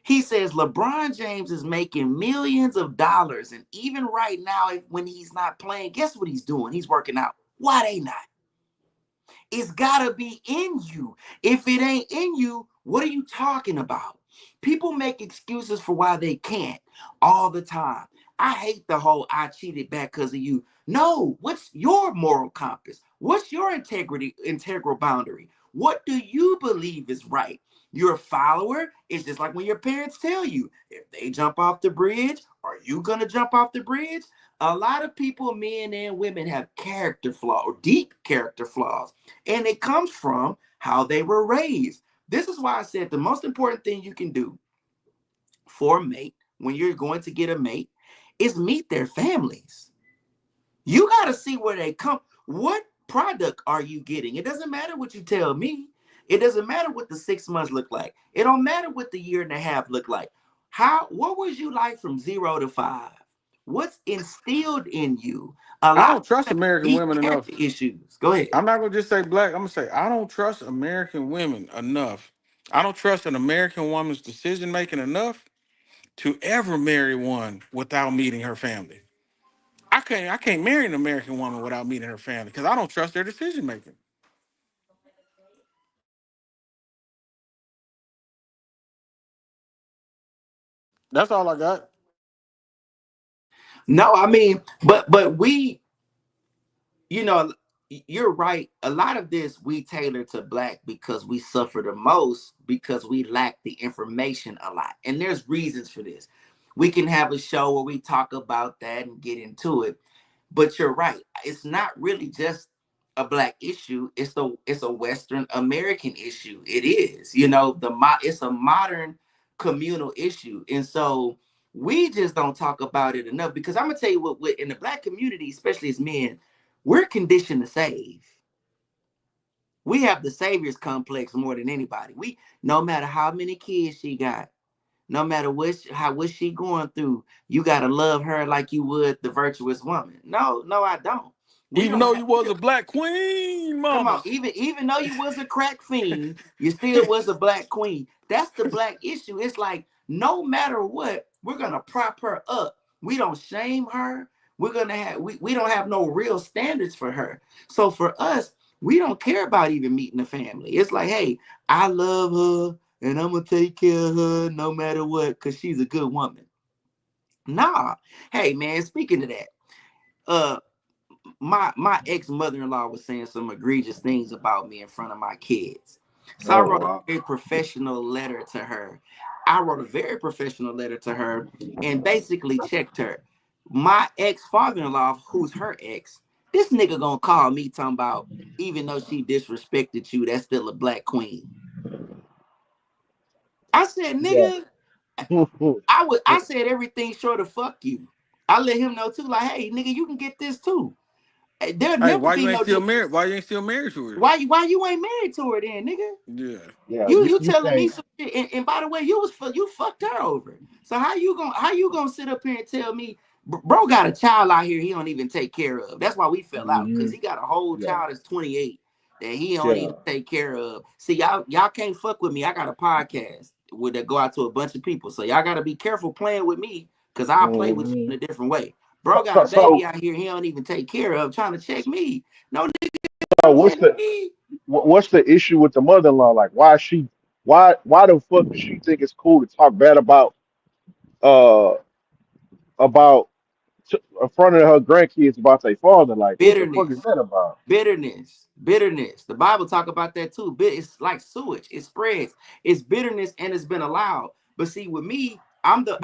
He says LeBron James is making millions of dollars. And even right now, when he's not playing, guess what he's doing? He's working out. Why they not? It's gotta be in you. If it ain't in you, what are you talking about? People make excuses for why they can't all the time. I hate the whole I cheated back because of you. No, what's your moral compass? What's your integral boundary? What do you believe is right? You're a follower. It's just like when your parents tell you, if they jump off the bridge, are you gonna jump off the bridge? A lot of people, men and women, have character flaws or deep character flaws, and it comes from how they were raised. This is why I said the most important thing you can do for a mate when you're going to get a mate is meet their families. You got to see where they come. What product are you getting? It doesn't matter what you tell me. It doesn't matter what the 6 months look like. It don't matter what the year and a half look like. What was you like from 0 to 5? What's instilled in you? A I lot don't of trust people American have deep women character enough. issues. Go ahead. I'm not gonna just say black. I'm gonna say I don't trust American women enough. I don't trust an American woman's decision making enough to ever marry one without meeting her family. I can't marry an American woman without meeting her family because I don't trust their decision making. That's all I got. No, I mean, but we, you know, you're right. A lot of this we tailor to black because we suffer the most because we lack the information a lot. And there's reasons for this. We can have a show where we talk about that and get into it. But you're right. It's not really just a black issue. It's a Western American issue. It is. It's a modern communal issue. And so we just don't talk about it enough because I'm gonna tell you what in the black community, especially as men, we're conditioned to save. We have the saviors complex more than anybody. We no matter how many kids she got, no matter what she going through, you gotta love her like you would the virtuous woman. No, I don't. We Even don't though have you was a black queen, come on, mama. even though you was a crack fiend, you still was a black queen. That's the black issue. It's like no matter what, we're gonna prop her up. We don't shame her. We're gonna have we don't have no real standards for her. So for us, we don't care about even meeting the family. It's like, hey, I love her and I'm gonna take care of her no matter what, because she's a good woman. Nah. Hey man, speaking of that, uh my ex mother-in-law was saying some egregious things about me in front of my kids. So I Oh wrote a wow. very professional letter to her. I wrote a very professional letter to her and basically checked her. My ex father-in-law, who's her ex, this nigga gonna call me talking about even though she disrespected you, that's still a black queen. I said, Yeah. nigga, I said everything short of fuck you. I let him know too, like, hey, nigga, you can get this too. There'll Hey, never why be you ain't no still married? Why you ain't still married to her? why you ain't married to her then, nigga? Yeah. Yeah. You You telling me can't. some shit, and by the way, you fucked her over. So how you gonna sit up here and tell me, bro got a child out here he don't even take care of? That's why we fell out because Hmm. he got a whole Yeah. child that's 28 that he don't Yeah. even take care of. See y'all can't fuck with me. I got a podcast with that go out to a bunch of people, so y'all got to be careful playing with me because I'll play with you Hmm. in a different way. Bro got So, a baby so, out here he don't even take care of, trying to check me. No, nigga, so don't what's check the me. what's the issue with the mother-in-law? Like, why the fuck does she think it's cool to talk bad uh about in front of her grandkids about their father? Like, what the fuck is Bitterness. that about? Bitterness. The Bible talk about that too. It's like sewage. It spreads. It's bitterness and it's been allowed. But see, with me, I'm the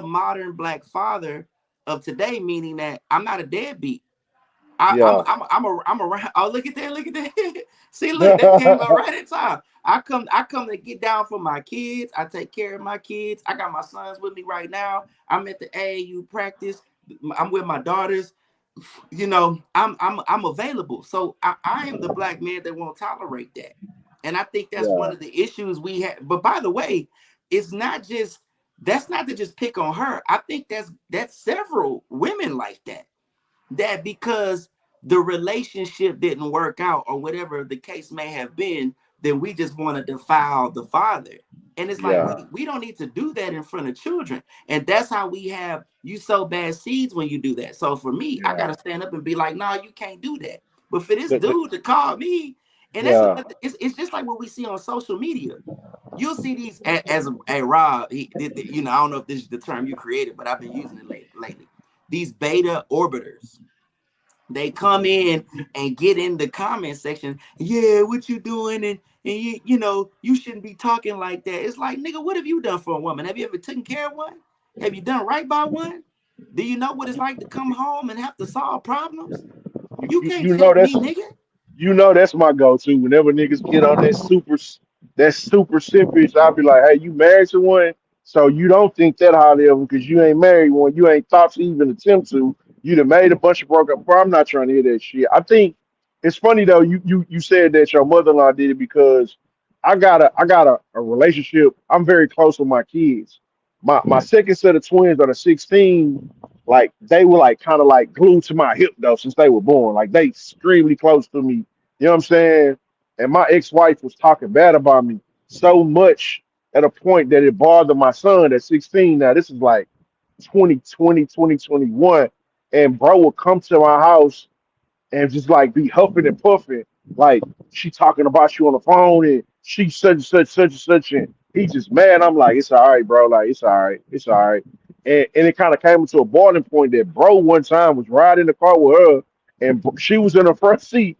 modern black father of today, meaning that I'm not a deadbeat. Yeah. I'm around. Oh, look at that. See, look, that came up right in time. I come to get down for my kids. I take care of my kids. I got my sons with me right now. I'm at the AAU practice. I'm with my daughters. I'm available. So I am the black man that won't tolerate that. And I think that's one Yeah. of the issues we have. But by the way, it's not just that's not to just pick on her. I think that's several women like that. That because the relationship didn't work out or whatever the case may have been, then we just want to defile the father. And it's like Yeah. we don't need to do that in front of children. And that's how we have you sow bad seeds when you do that. So for me, I Yeah. gotta stand up and be like, nah, you can't do that. But for this The, dude to call me, and that's yeah. another, it's just like what we see on social media. You'll see these as a Rob, I don't know if this is the term you created, but I've been using it lately. These beta orbiters, they come in and get in the comment section. Yeah, what you doing? And you shouldn't be talking like that. It's like, nigga, what have you done for a woman? Have you ever taken care of one? Have you done right by one? Do you know what it's like to come home and have to solve problems? You can't You know check that's me, nigga. that's my go-to. Whenever niggas get on that super simpish, I'll be like, hey, you married to one, so you don't think that highly of them because you ain't married one, you ain't thought to even attempt to. You done made a bunch of broke up. Bro, I'm not trying to hear that shit. I think it's funny though. You said that your mother-in-law did it because I got a relationship. I'm very close with my kids. My second set of twins are the 16, like they were like kind of like glued to my hip though since they were born. Like they extremely close to me. You know what I'm saying? And my ex-wife was talking bad about me so much at a point that it bothered my son at 16. Now this is like 2020, 2021. And bro would come to my house and just like be huffing and puffing, like she talking about you on the phone and she such and he just mad. I'm like, it's all right, bro. Like it's all right. And it kind of came to a boiling point that bro one time was riding the car with her and she was in the front seat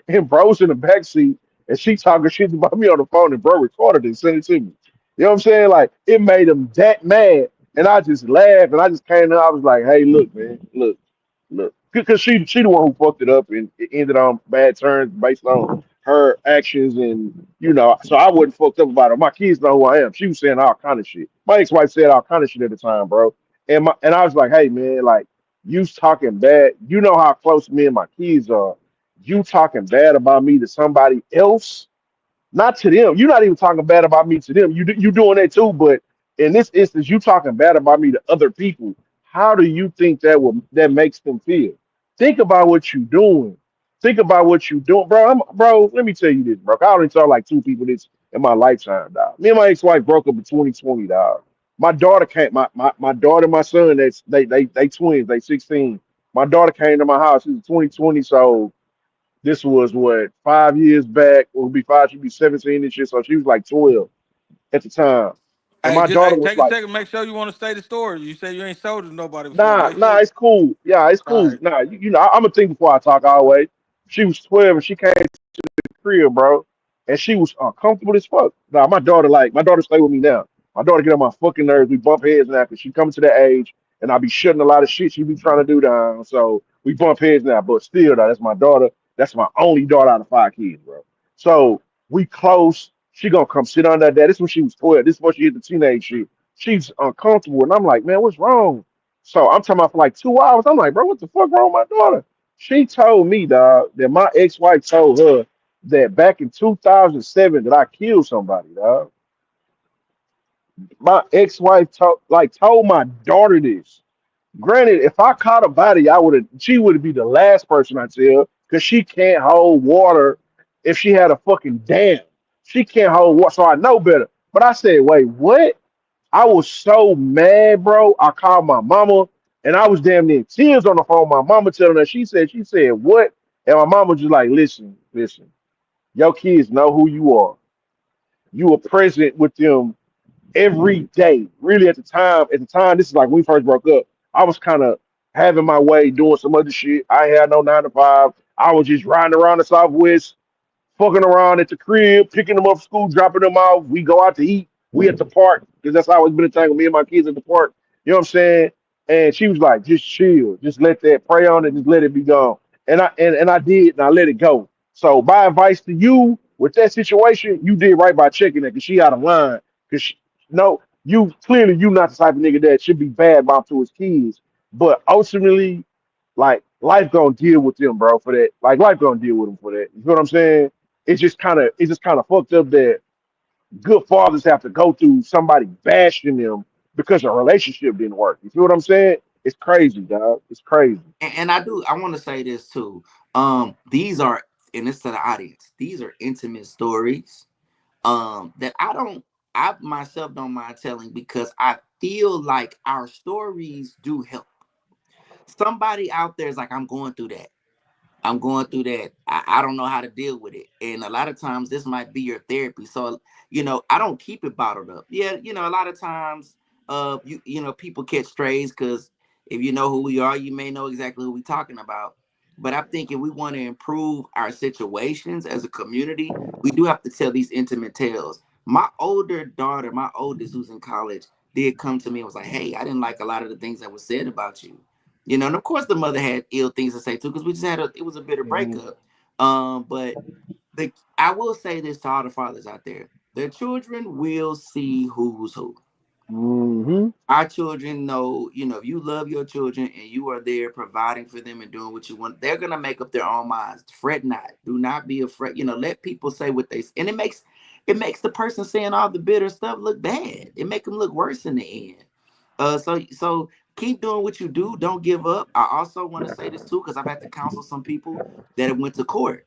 and bro's in the back seat and she talking shit about me on the phone and bro recorded it and sent it to me. You know what I'm saying? Like it made him that mad. And I just laughed and I just came and I was like, hey, look, man, look, because she the one who fucked it up and it ended on bad terms based on her actions and so I wasn't fucked up about it. My kids know who I am. She was saying all kind of shit. My ex-wife said all kind of shit at the time, bro. And I was like, hey man, like you talking bad. You know how close me and my kids are. You talking bad about me to somebody else, not to them. You're not even talking bad about me to them. You doing that too, but in this instance, you talking bad about me to other people. How do you think that makes them feel? Think about what you doing. Think about what you doing, bro. Bro, let me tell you this, bro. I only saw like two people this in my lifetime, dog. Me and my ex-wife broke up in 2020, dog. My daughter came, my daughter and my son, they twins, they 16. My daughter came to my house. It was 2020, so this was what 5 years back. It would be five, she'd be 17 and shit. So she was like 12 at the time. And Hey, my just daughter was take a like, second. Make sure you want to stay the story. You say you ain't sold to nobody before. nah, Make sure. nah, it's cool. Yeah, it's All cool. right. Nah, you know, I'm gonna think before I talk always. She was 12 and she came crib, bro, and she was uncomfortable as fuck. Now my daughter stay with me now. My daughter get on my fucking nerves. We bump heads now because she coming to that age, and I be shutting a lot of shit she be trying to do down. So we bump heads now, but still, though, that's my daughter. That's my only daughter out of five kids, bro. So we close. She gonna come sit on that dad. This when she was 12. This is when she hit the teenage shit. She's uncomfortable, and I'm like, man, what's wrong? So I'm talking about for like 2 hours. I'm like, bro, what the fuck wrong with my daughter? She told me, dog, that my ex-wife told her that back in 2007 that I killed somebody, dog. My ex-wife told my daughter this. Granted, if I caught a body, she would be the last person I tell because she can't hold water if she had a fucking dam. She can't hold water, so I know better. But I said, wait, what? I was so mad, bro. I called my mama and I was damn near in tears on the phone. My mama telling her, she said, what? And my mama just like, listen, your kids know who you are. You were present with them every day. Really, at the time, this is like when we first broke up. I was kind of having my way, doing some other shit. I ain't had no 9 to 5. I was just riding around the Southwest, fucking around at the crib, picking them up from school, dropping them off. We go out to eat. We at the park because that's always been a thing with me and my kids at the park. You know what I'm saying? And she was like, just chill, just let that pray on it, just let it be gone. And I did, and I let it go. So my advice to you with that situation, you did right by checking it because she out of line. Because no, you not the type of nigga that should be bad mom to his kids. But ultimately, like life gonna deal with them, bro, for that. Like life gonna deal with them for that. You know what I'm saying? It's just kind of fucked up that good fathers have to go through somebody bashing them because a relationship didn't work. You feel what I'm saying? It's crazy, dog. It's crazy. And I want to say this too. These are, and this to the audience, these are intimate stories that I myself don't mind telling because I feel like our stories do help. Somebody out there is like, I'm going through that. I'm going through that. I don't know how to deal with it. And a lot of times this might be your therapy. So, I don't keep it bottled up. Yeah, a lot of times people catch strays because if you know who we are, you may know exactly who we're talking about. But I think if we want to improve our situations as a community, we do have to tell these intimate tales. My older daughter, my oldest who's in college, did come to me and was like, hey, I didn't like a lot of the things that was said about you. And of course the mother had ill things to say too, because we just it was a bitter Hmm. breakup. But I will say this to all the fathers out there: their children will see who's who. Hmm. Our children know, if you love your children and you are there providing for them and doing what you want, they're gonna make up their own minds. Fret not. Do not be afraid. Let people say what they, and it makes the person saying all the bitter stuff look bad. It make them look worse in the end. So keep doing what you do. Don't give up. I also want to say this too, because I've had to counsel some people that have went to court.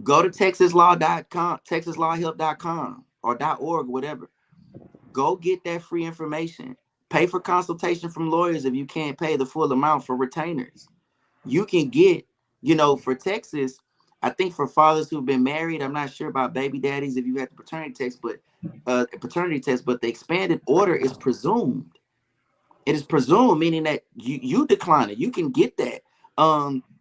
Go to texaslaw.com, texaslawhelp.com or .org, whatever. Go get that free information. Pay for consultation from lawyers if you can't pay the full amount for retainers. You can get, for Texas, I think for fathers who've been married, I'm not sure about baby daddies if you had the paternity test, but the expanded order is presumed. It is presumed, meaning that you decline it. You can get that.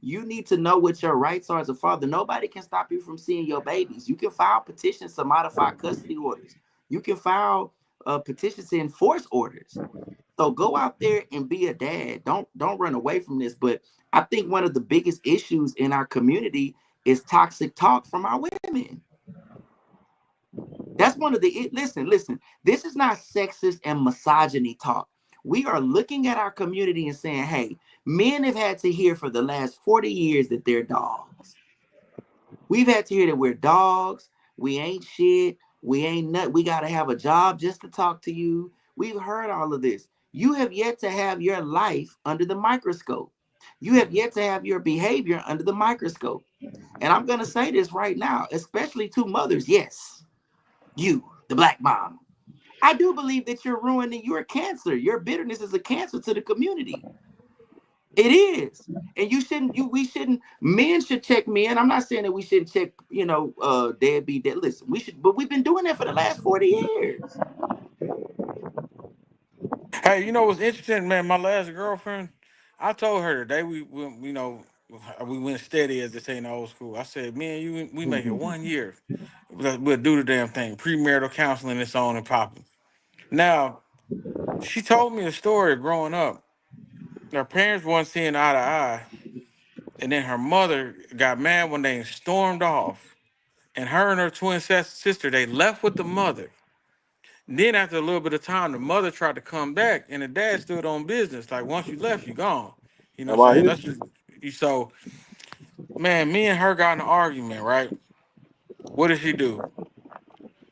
You need to know what your rights are as a father. Nobody can stop you from seeing your babies. You can file petitions to modify custody orders. You can file petitions to enforce orders. So go out there and be a dad. Don't run away from this. But I think one of the biggest issues in our community is toxic talk from our women. That's one of the listen. This is not sexist and misogyny talk. We are looking at our community and saying, hey, men have had to hear for the last 40 years that they're dogs. We've had to hear that we're dogs. We ain't shit. We ain't nut. We got to have a job just to talk to you. We've heard all of this. You have yet to have your life under the microscope. You have yet to have your behavior under the microscope. And I'm going to say this right now, especially to mothers. Yes, you, the black mom. I do believe that you're ruining your cancer. Your bitterness is a cancer to the community. It is. And you shouldn't, we shouldn't, men should check men. I'm not saying that we shouldn't check, deadbeat dead. Listen, we should, but we've been doing that for the last 40 years. Hey, you know what's interesting, man? My last girlfriend, I told her the day we went steady, as they say in the old school. I said, me and you, we make it Mhm. 1 year. We'll do the damn thing. Premarital counseling is on and popping. Now, she told me a story of growing up. Her parents weren't seeing eye to eye, and then her mother got mad one day and stormed off. And her and her twin sister, they left with the mother. Then after a little bit of time, the mother tried to come back, and the dad stood on business. Like once you left, you gone. You know Am what I'm I saying? here? That's just so. Man, me and her got in an argument, right? What did she do?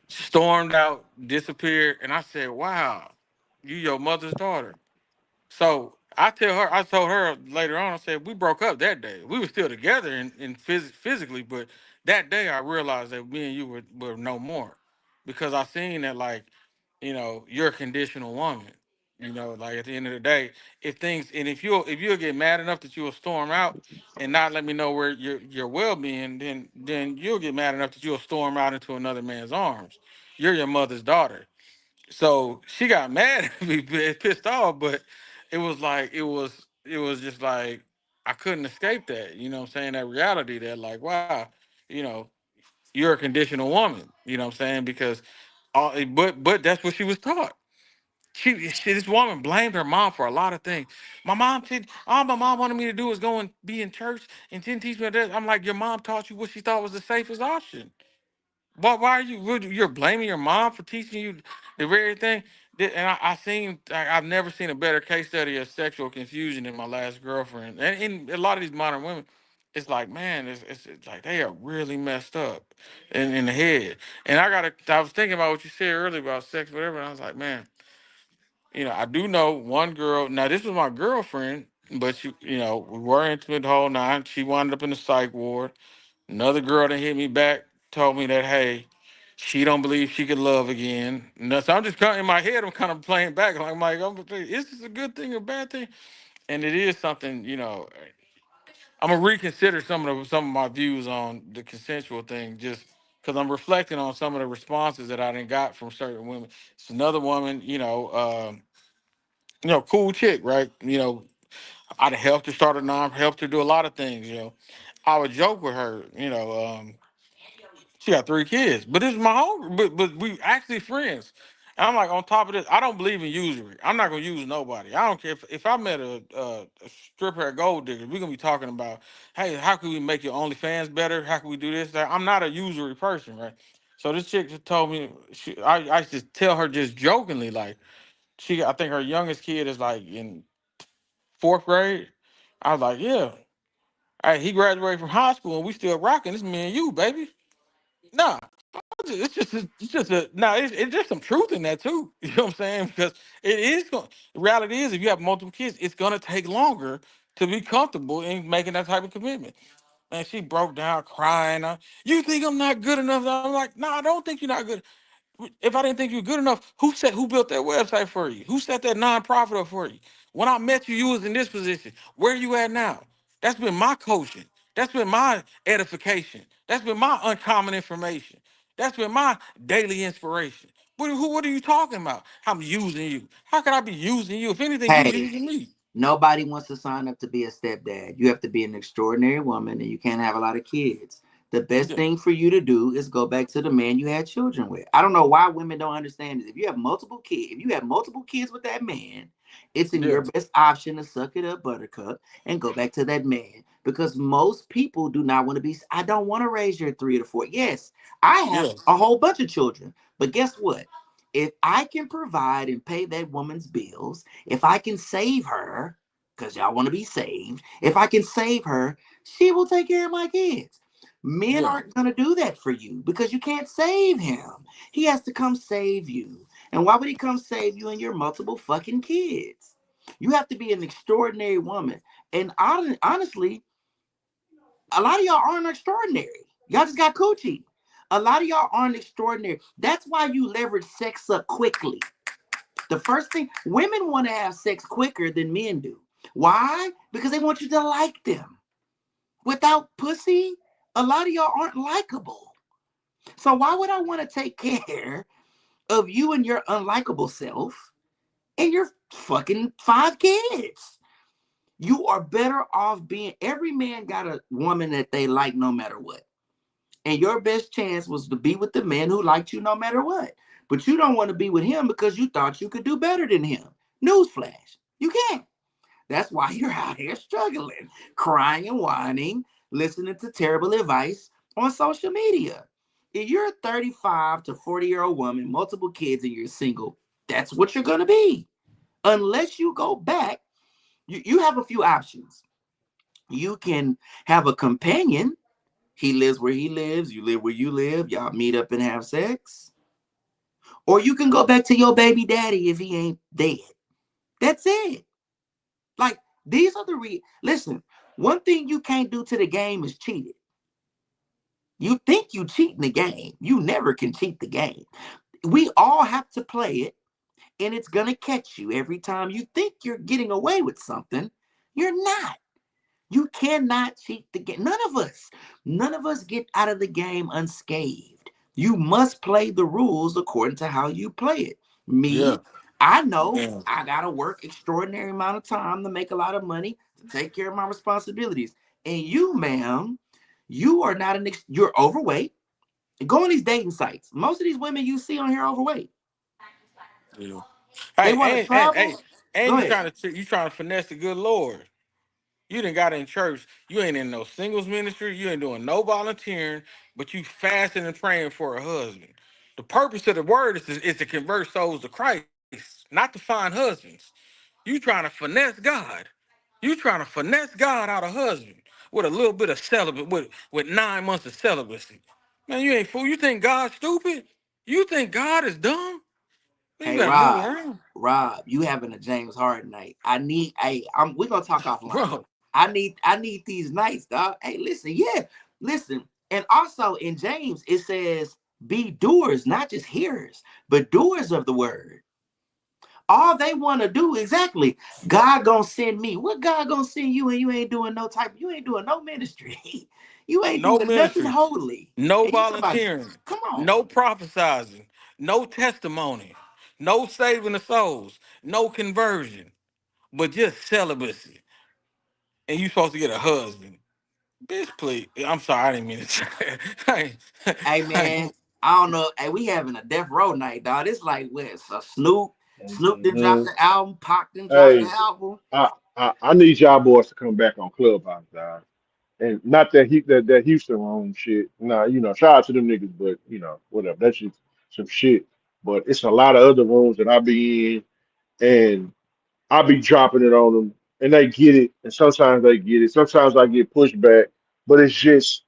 Stormed out, disappeared, and I said, "Wow, you your mother's daughter." So I told her later on, I said, we broke up that day. We were still together physically, but that day I realized that me and you were no more because I seen that, like, you're a conditional woman. Like at the end of the day, if you'll get mad enough that you'll storm out and not let me know where your well being, then you'll get mad enough that you'll storm out into another man's arms. You're your mother's daughter. So she got mad at me, pissed off, but it was just like I couldn't escape that. You know what I'm saying? That reality that, like, wow, you know, you're a conditional woman. You know what I'm saying? Because but that's what she was taught. This woman blamed her mom for a lot of things. My mom said, all my mom wanted me to do was go and be in church and didn't teach me that. I'm like, your mom taught you what she thought was the safest option. But why are you're blaming your mom for teaching you the very thing? And I've never seen a better case study of sexual confusion than my last girlfriend. And in a lot of these modern women, it's like, man, it's like they are really messed up in the head. And I was thinking about what you said earlier about sex, whatever, and I was like, man, I do know one girl. Now this was my girlfriend, but we were intimate the whole nine. She wound up in the psych ward. Another girl that hit me back told me that, hey, she don't believe she could love again. So I'm just kind of, in my head, I'm kind of playing back. Is this a good thing or bad thing? And it is something, I'm gonna reconsider some of my views on the consensual thing, just because I'm reflecting on some of the responses that I didn't got from certain women. It's another woman, cool chick, right? I'd helped her start a helped her do a lot of things. I would joke with her, she got 3 kids, but this is my home. But we actually friends. And I'm like, on top of this, I don't believe in usury. I'm not gonna use nobody. I don't care if I met a strip hair gold digger. We're gonna be talking about, hey, how can we make your OnlyFans better? How can we do this? That? I'm not a usury person, right? So this chick just told me, I used to tell her just jokingly, like, I think her youngest kid is like in 4th grade. I was like, yeah, hey, he graduated from high school and we still rocking. It's me and you, baby. Nah, it's just some truth in that too. You know what I'm saying? Because it is going. The reality is, if you have multiple kids, it's gonna take longer to be comfortable in making that type of commitment. And she broke down crying. You think I'm not good enough? I'm like, no, I don't think you're not good. If I didn't think you were good enough, who built that website for you? Who set that nonprofit up for you? When I met you, you was in this position. Where you at now? That's been my coaching. That's been my edification. That's been my uncommon information. That's been my daily inspiration. What are you talking about? I'm using you. How can I be using you? If anything, you Hey, using me. nobody wants to sign up to be a stepdad. You have to be an extraordinary woman and you can't have a lot of kids. The best Yeah, thing for you to do is go back to the man you had children with. I don't know why women don't understand this. If you have multiple kids with that man, it's in yeah, your best option to suck it up, buttercup, and go back to that man. Because most people do not want to be, I don't want to raise your 3 to 4. Yes, I have yeah, a whole bunch of children. But guess what? If I can provide and pay that woman's bills, if I can save her, because y'all want to be saved, if I can save her, she will take care of my kids. Men yeah. aren't going to do that for you because you can't save him. He has to come save you. And why would he come save you and your multiple fucking kids? You have to be an extraordinary woman. And honestly, a lot of y'all aren't extraordinary. Y'all just got coochie. A lot of y'all aren't extraordinary. That's why you leverage sex up quickly. The first thing, women want to have sex quicker than men do. Why? Because they want you to like them. Without pussy, a lot of y'all aren't likable. So why would I want to take care of you and your unlikable self and your fucking 5 kids? You are better off being, every man got a woman that they like no matter what. And your best chance was to be with the man who liked you no matter what. But you don't want to be with him because you thought you could do better than him. Newsflash, you can't. That's why you're out here struggling, crying and whining, listening to terrible advice on social media. If you're a 35 to 40-year-old woman, multiple kids, and you're single, that's what you're going to be. Unless you go back, you have a few options. You can have a companion. He lives where he lives. You live where you live. Y'all meet up and have sex. Or you can go back to your baby daddy if he ain't dead. That's it. Like, these are listen, one thing you can't do to the game is cheat it. You think you cheat in the game. You never can cheat the game. We all have to play it, and it's going to catch you every time you think you're getting away with something. You're not. You cannot cheat the game. None of us get out of the game unscathed. You must play the rules according to how you play it. Yeah. Me, I know Yeah. I got to work extraordinary amount of time to make a lot of money to take care of my responsibilities. And you, ma'am, you are not you're overweight. Go on these dating sites. Most of these women you see on here are overweight. Yeah. They Hey, want to hey, travel. and Go ahead. you trying to finesse the good Lord. You done got in church. You ain't in no singles ministry. You ain't doing no volunteering, but you fasting and praying for a husband. The purpose of the word is to convert souls to Christ, not to find husbands. You trying to finesse God. You trying to finesse God out of husband with a little bit of celibate, with 9 months of celibacy. Man, you ain't fool. You think God's stupid? You think God is dumb? Man, you Hey better move Rob, around, You having a James Harden night. We're gonna talk offline. bro. I need these nights, dog. Hey, listen, yeah, listen. And also in James, it says, be doers, not just hearers, but doers of the word. All they want to do, exactly. God gonna send me. What God gonna send you and you ain't doing no ministry. You ain't No doing nothing ministry. holy. No And you talking about, volunteering, come on. no prophesizing, no testimony, no saving the souls, no conversion, but just celibacy. And you supposed to get a husband. Bitch, please. I'm sorry, I didn't mean to. Hey I man, ain't- I don't know. Hey, we having a death row night, dog. It's like where so Snoop did drop Mhm. the album, Pac did drop the Hey, album. I need y'all boys to come back on Clubhouse, guys. And not that that Houston room shit. Nah, shout out to them niggas, but whatever. That's just some shit. But it's a lot of other rooms that I be in, and I be dropping it on them, and they get it, and sometimes they get it. Sometimes I get pushback, but it's just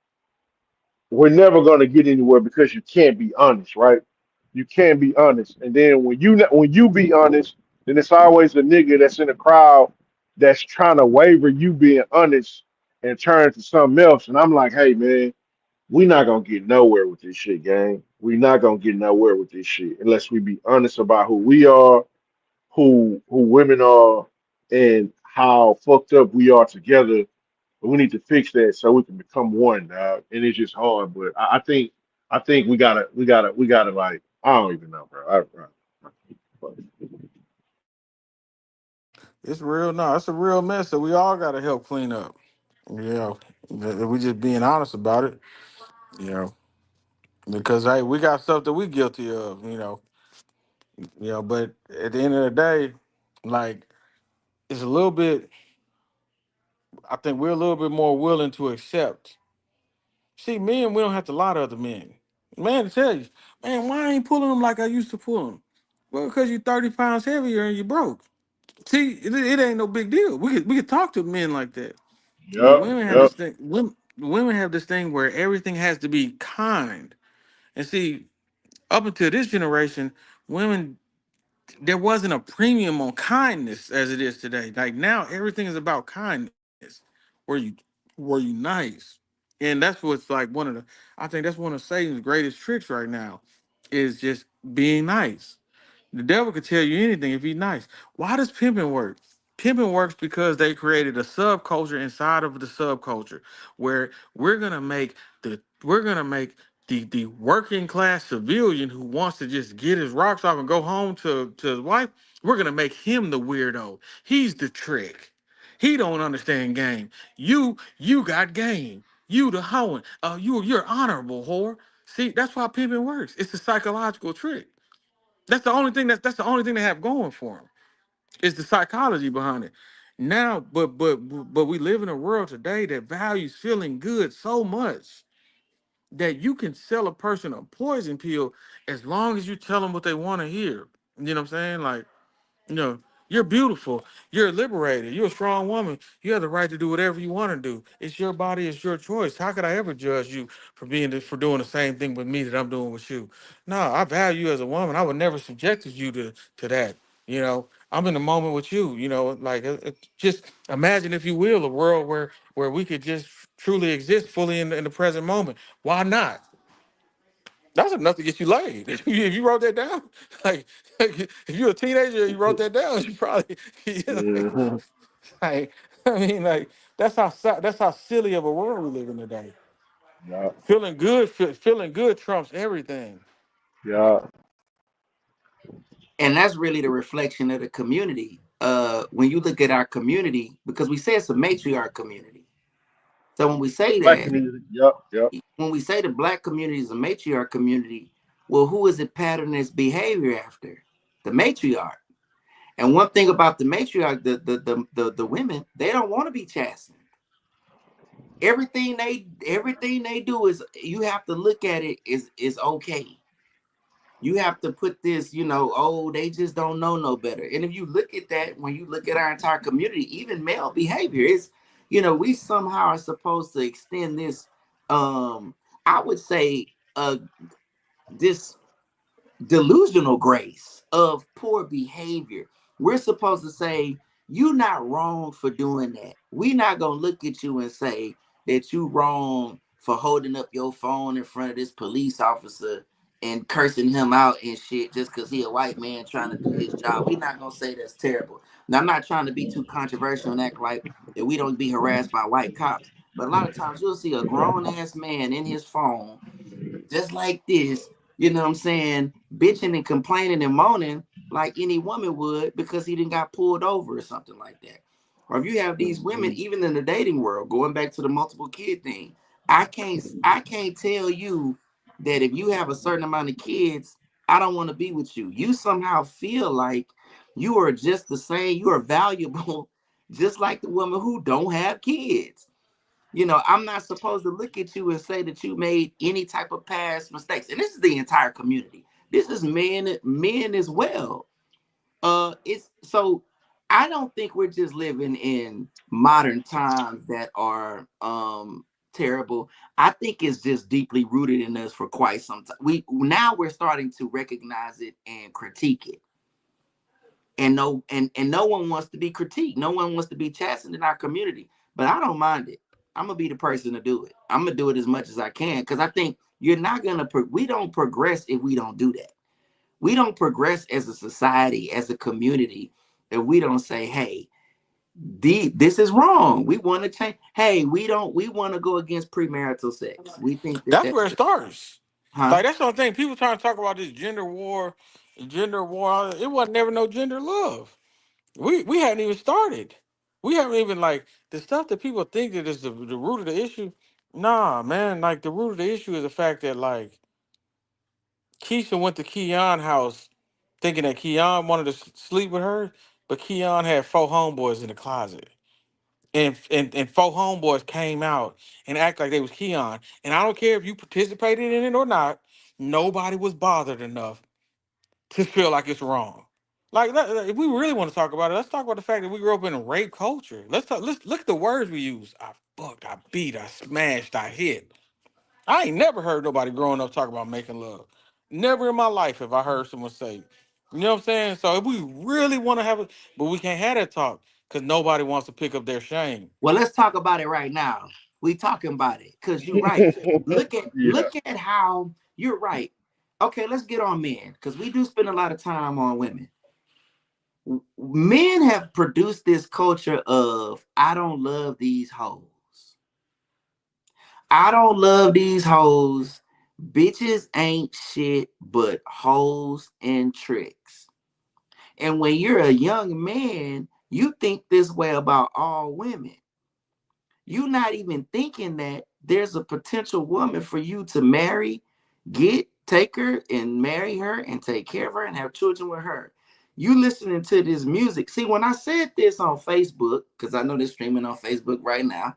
we're never gonna get anywhere because you can't be honest, right? You can't be honest, and then when you be honest, then it's always a nigga that's in the crowd that's trying to waver you being honest and turn to something else. And I'm like, hey man, we not gonna get nowhere with this shit, gang. We not gonna get nowhere with this shit unless we be honest about who we are, who women are, and how fucked up we are together. But we need to fix that so we can become one, dog. And it's just hard, but I think we gotta like I don't even know, bro. it's real. No, it's a real mess that we all got to help clean up. Yeah, we just being honest about it. You know, because hey, we got stuff that we guilty of. But at the end of the day, like it's a little bit. I think we're a little bit more willing to accept. See, men, we don't have to lie to other men. Man, to tell you, man, why I ain't pulling them like I used to pull them? Well, because you're 30 pounds heavier and you broke. See, it ain't no big deal. We could talk to men like that. But Yep, yep. women have this thing where everything has to be kind. And see, up until this generation, women there wasn't a premium on kindness as it is today. Like now, everything is about kindness. Were you were you nice? And that's what's like one of the. I think that's one of Satan's greatest tricks right now, is just being nice. The devil could tell you anything if he's nice. Why does pimping work? Pimping works because they created a subculture inside of the subculture where we're gonna make the working class civilian who wants to just get his rocks off and go home to his wife. We're gonna make him the weirdo. He's the trick. He don't understand game. You got game. You the hoeing. You're honorable whore. See, that's why pimping works. It's a psychological trick. That's the only thing they have going for them. It's the psychology behind it. Now, but we live in a world today that values feeling good so much that you can sell a person a poison pill as long as you tell them what they want to hear. You know what I'm saying? Like, you know, you're beautiful. You're liberated. You're a strong woman. You have the right to do whatever you want to do. It's your body. It's your choice. How could I ever judge you for doing the same thing with me that I'm doing with you? No, I value you as a woman. I would never subject you to that. You know, I'm in the moment with you. You know, like just imagine, if you will, a world where we could just truly exist fully in the present moment. Why not? That's enough to get you laid. If you wrote that down, like, if you're a teenager and you wrote that down, you probably, you know, Yeah. like, I mean, like, that's how silly of a world we live in today. Yeah. Feeling good trumps everything. Yeah. And that's really the reflection of the community. When you look at our community, because we say it's a matriarch community. So when we say Black that, community. Yep. Yep. when we say the black community is a matriarch community, well, who is it patterning its behavior after? The matriarch. And one thing about the matriarch, the women, they don't want to be chastened. Everything they do is, you have to look at it is okay. You have to put this, oh, they just don't know no better. And if you look at that, when you look at our entire community, even male behavior is, we somehow are supposed to extend this, I would say, this delusional grace of poor behavior. We're supposed to say, you're not wrong for doing that. We're not going to look at you and say that you wrong for holding up your phone in front of this police officer and cursing him out and shit just because he a white man trying to do his job. We're not going to say that's terrible. Now, I'm not trying to be too controversial and act like that we don't be harassed by white cops. But a lot of times you'll see a grown-ass man in his phone just like this, you know what I'm saying, bitching and complaining and moaning like any woman would because he didn't got pulled over or something like that. Or if you have these women, Mhm. even in the dating world, going back to the multiple kid thing, I can't tell you that if you have a certain amount of kids, I don't want to be with you. You somehow feel like you are just the same, you are valuable, just like the woman who don't have kids. I'm not supposed to look at you and say that you made any type of past mistakes. And this is the entire community. This is men as well. It's so I don't think we're just living in modern times that are terrible. I think it's just deeply rooted in us for quite some time. We're starting to recognize it and critique it. And no one wants to be critiqued. No one wants to be chastened in our community. But I don't mind it. I'm gonna be the person to do it. I'm gonna do it as much as I can because I think you're not gonna. We don't progress if we don't do that. We don't progress as a society, as a community, if we don't say, "Hey, this is wrong. We want to change." Hey, we don't. We want to go against premarital sex. We think that That's where it starts. huh? Like, that's the thing. People trying to talk about this gender war. It wasn't never no gender love. We hadn't even started. We haven't even, like, the stuff that people think that is the root of the issue. Nah, man. Like, the root of the issue is the fact that, like, Keisha went to Keon house thinking that Keon wanted to sleep with her, but Keon had four homeboys in the closet. And four homeboys came out and act like they was Keon. And I don't care if you participated in it or not, nobody was bothered enough to feel like it's wrong. Like, if we really want to talk about it, let's talk about the fact that we grew up in a rape culture. Let's look at the words we use. I fucked, I beat, I smashed, I hit. I ain't never heard nobody growing up talk about making love. Never in my life have I heard someone say, You know what I'm saying? So if we really want to have it, but we can't have that talk because nobody wants to pick up their shame. Well, let's talk about it right now. We talking about it because you're right. Yeah. Look at how you're right. Okay, let's get on men because we do spend a lot of time on women. Men have produced this culture of I don't love these hoes. I don't love these hoes. Bitches ain't shit but hoes and tricks. And when you're a young man, you think this way about all women. You're not even thinking that there's a potential woman for you to marry, take her and marry her and take care of her and have children with her. You listening to this music. See, when I said this on Facebook, because I know they're streaming on Facebook right now,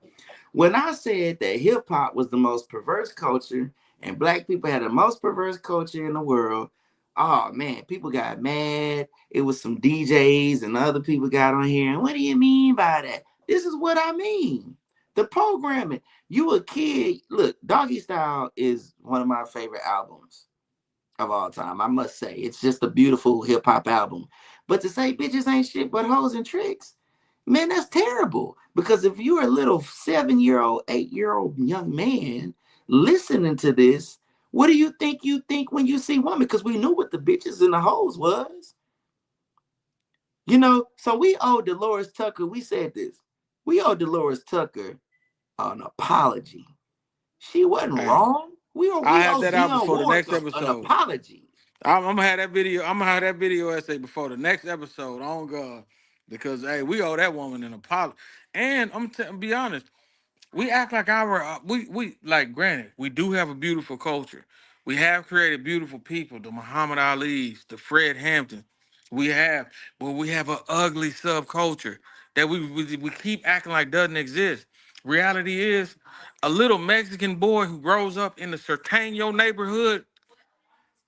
when I said that hip hop was the most perverse culture and black people had the most perverse culture in the world, oh man, people got mad. It was some DJs and other people got on here. And what do you mean by that? This is what I mean. The programming. You a kid. Look, Doggy Style is one of my favorite albums of all time. I must say, it's just a beautiful hip hop album. But to say bitches ain't shit but hoes and tricks, man, that's terrible. Because if you're a little 7-year-old, 8-year-old young man listening to this, what do you think when you see women? Because we knew what the bitches and the hoes was. You know, so we owe Dolores Tucker, we said this. We owe Dolores Tucker an apology. She wasn't Hey, wrong. We I have owe that out Dion before the Ward next an episode. apology. I'm gonna have that video. I'm gonna have that video essay before the next episode on God, because hey, we owe that woman an apology. And be honest, we act like we like. Granted, we do have a beautiful culture. We have created beautiful people, the Muhammad Ali's, the Fred Hampton. We have, but we have an ugly subculture that we keep acting like doesn't exist. Reality is, a little Mexican boy who grows up in the Sertano neighborhood,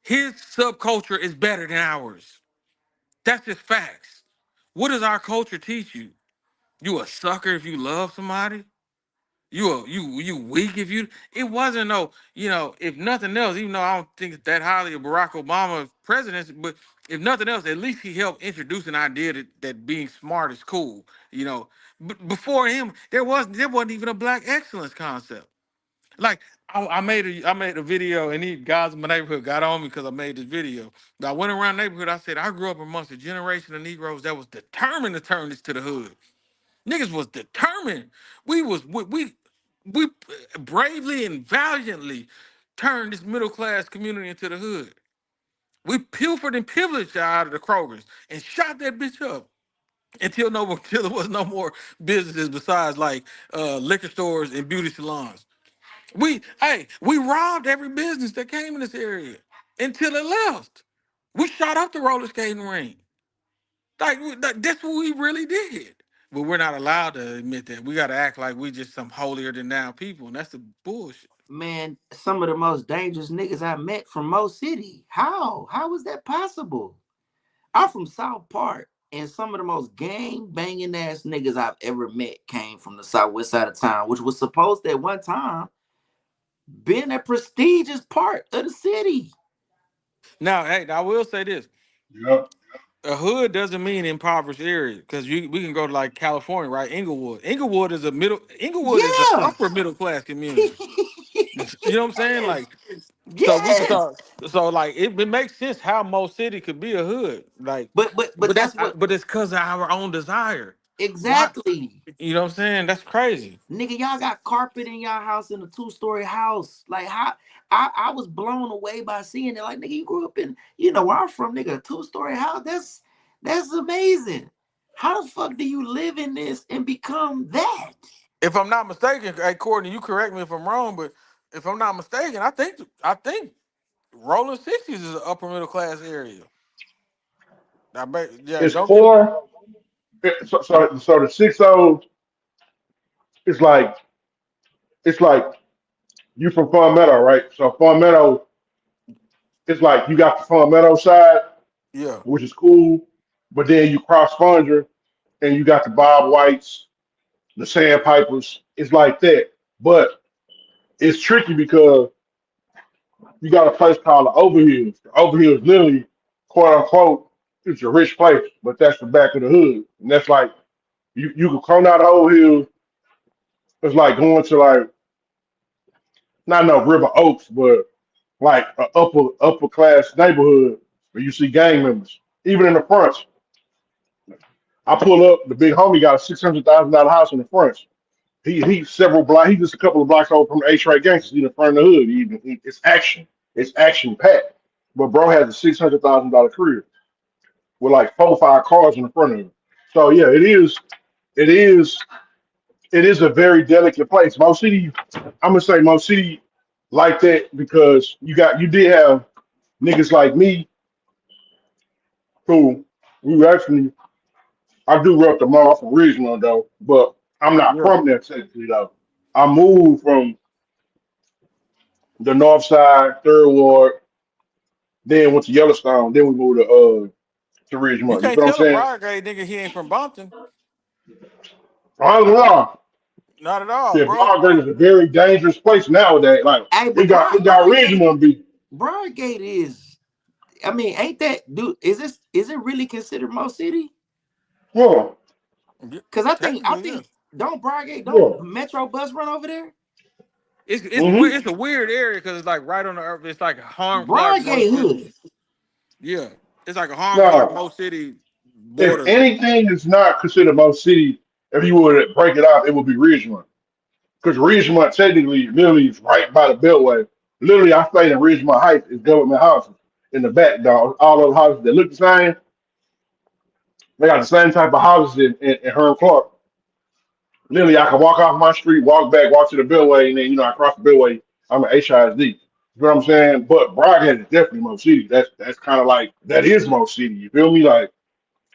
his subculture is better than ours. That's just facts. What does our culture teach you? You a sucker if you love somebody? You weak if you it wasn't no, if nothing else, even though I don't think that highly of Barack Obama's presidency, but if nothing else, at least he helped introduce an idea that being smart is cool. Before him, there wasn't even a black excellence concept. Like I made a video, and these guys in my neighborhood got on me because I made this video. But I went around the neighborhood. I said I grew up amongst a generation of Negroes that was determined to turn this to the hood. Niggas was determined. We bravely and valiantly turned this middle class community into the hood. We pilfered and pillaged out of the Krogers and shot that bitch up until there was no more businesses besides like liquor stores and beauty salons. We robbed every business that came in this area until it left. We shot up the roller skating rink. That's what we really did. But we're not allowed to admit that. We got to act like we just some holier than thou people, and that's the bullshit. Man, some of the most dangerous niggas I met from Mo City. How? How was that possible? I'm from South Park, and some of the most gang banging ass niggas I've ever met came from the southwest side of town, which was supposed to at one time been a prestigious part of the city. Now, hey, I will say this: Yep. a hood doesn't mean impoverished area, because we can go to like California, right? Inglewood. Inglewood is the Yeah. upper middle class community. You know what I'm saying? Like, so we Yes. so like it makes sense how most city could be a hood. Like, But that's what but it's because of our own desire. Why? exactly. You know what I'm saying? That's crazy. Nigga, y'all got carpet in y'all house in a 2-story house. Like how I was blown away by seeing it. Like, nigga, you grew up in, where I'm from, nigga, a 2-story house. That's amazing. How the fuck do you live in this and become that? If I'm not mistaken, hey Courtney, you correct me if I'm wrong, but if I'm not mistaken, I think Rolling 60s is an upper middle class area. I bet, yeah, It's don't get me. poor. So the 6-0 is like you from Fun Meadow, right? So Fun Meadow, it's like you got the Fun Meadow side, Yeah. which is cool, but then you cross Sponger and you got the Bob Whites, the Sandpipers. It's like that, but it's tricky because you got a place called the Overhills. The Overhills literally, quote unquote, it's a rich place, but that's the back of the hood, and that's like you can come down the whole hill. It's like going to like not no River Oaks, but like an upper class neighborhood where you see gang members. Even in the front, I pull up. The big homie got a $600,000 house in the front. He several blocks. He just a couple of blocks over from A-Track Gangsters in the front of the hood. It's action. It's action packed. But bro has a $600,000 crib with like 4 or 5 cars in the front of him. So yeah, it is. It is. It is a very delicate place. Mo City. I'm gonna say Mo City like that because you did have niggas like me who we actually I do rep the mall from Ridgemont though, but I'm not Yeah. from there technically though. I moved from the North Side, Third Ward, then went to Yellowstone, then we moved to You Ridgemont. You can't feel what I'm tell a saying? Briargate nigga he ain't from Bumpton. I don't know. Not at all, Yeah, bro. Broadgate is a very dangerous place nowadays. Like Hey, it but got Ridgemont beat. Briargate is. I mean, ain't that dude? Is it really considered Mo City? Yeah, Yeah, Because I technically, yeah. think don't Briargate yeah. don't Metro bus run over there? Mm-hmm. It's a weird area because it's like right on the earth. It's like Harm Clark, Mo Briargate City. hood. Yeah, it's like a Harm Clark, Now, Mo City if border. anything is not considered most city, if you were to break it out, it would be Ridgemont. Because Ridgemont technically, literally, is right by the Beltway. Literally, I stayed in Ridgemont Heights. It's government houses in the back, dog. All those houses that look the same, they got the same type of houses in Herm Clark. Literally, I can walk off my street, walk back, walk to the Beltway, and then I cross the Beltway. I'm at HISD. You know what I'm saying? But Broadhead is definitely most city. That's kind of like that is most city. You feel me? Like,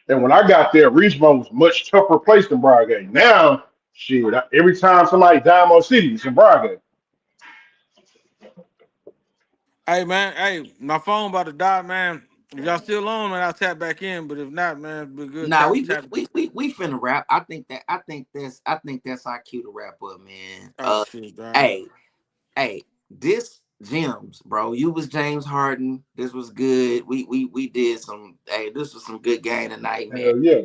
and when I got there, Richmond was a much tougher place than Broadgate. Now, shit, every time somebody die in most city, it's in Broadgate. Hey man, hey, my phone about to die, man. If y'all still on, man, I'll tap back in. But if not, man, be good. Nah, Tap we we, tap. we we we finna wrap. I think that's our cue to wrap up, man. Oh shit, dog. Hey, hey, this gems, bro. You was James Harden. This was good. We did some. Hey, this was some good game tonight, man. Hell yeah.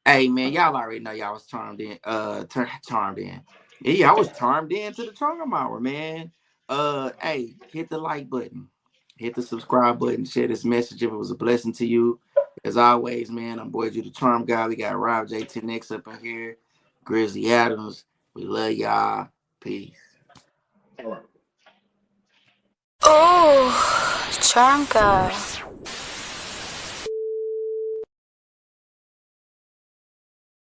Hey, man, y'all already know y'all was charmed in. Charmed in. Yeah, I was charmed into the charm hour, man. Hey, hit the like button, hit the subscribe button, share this message if it was a blessing to you. As always, man, I'm Boy G the Charm Guy. We got Rob J10X up in here, Grizzly Adams. We love y'all. Peace. All right. Oh, Charm Guy.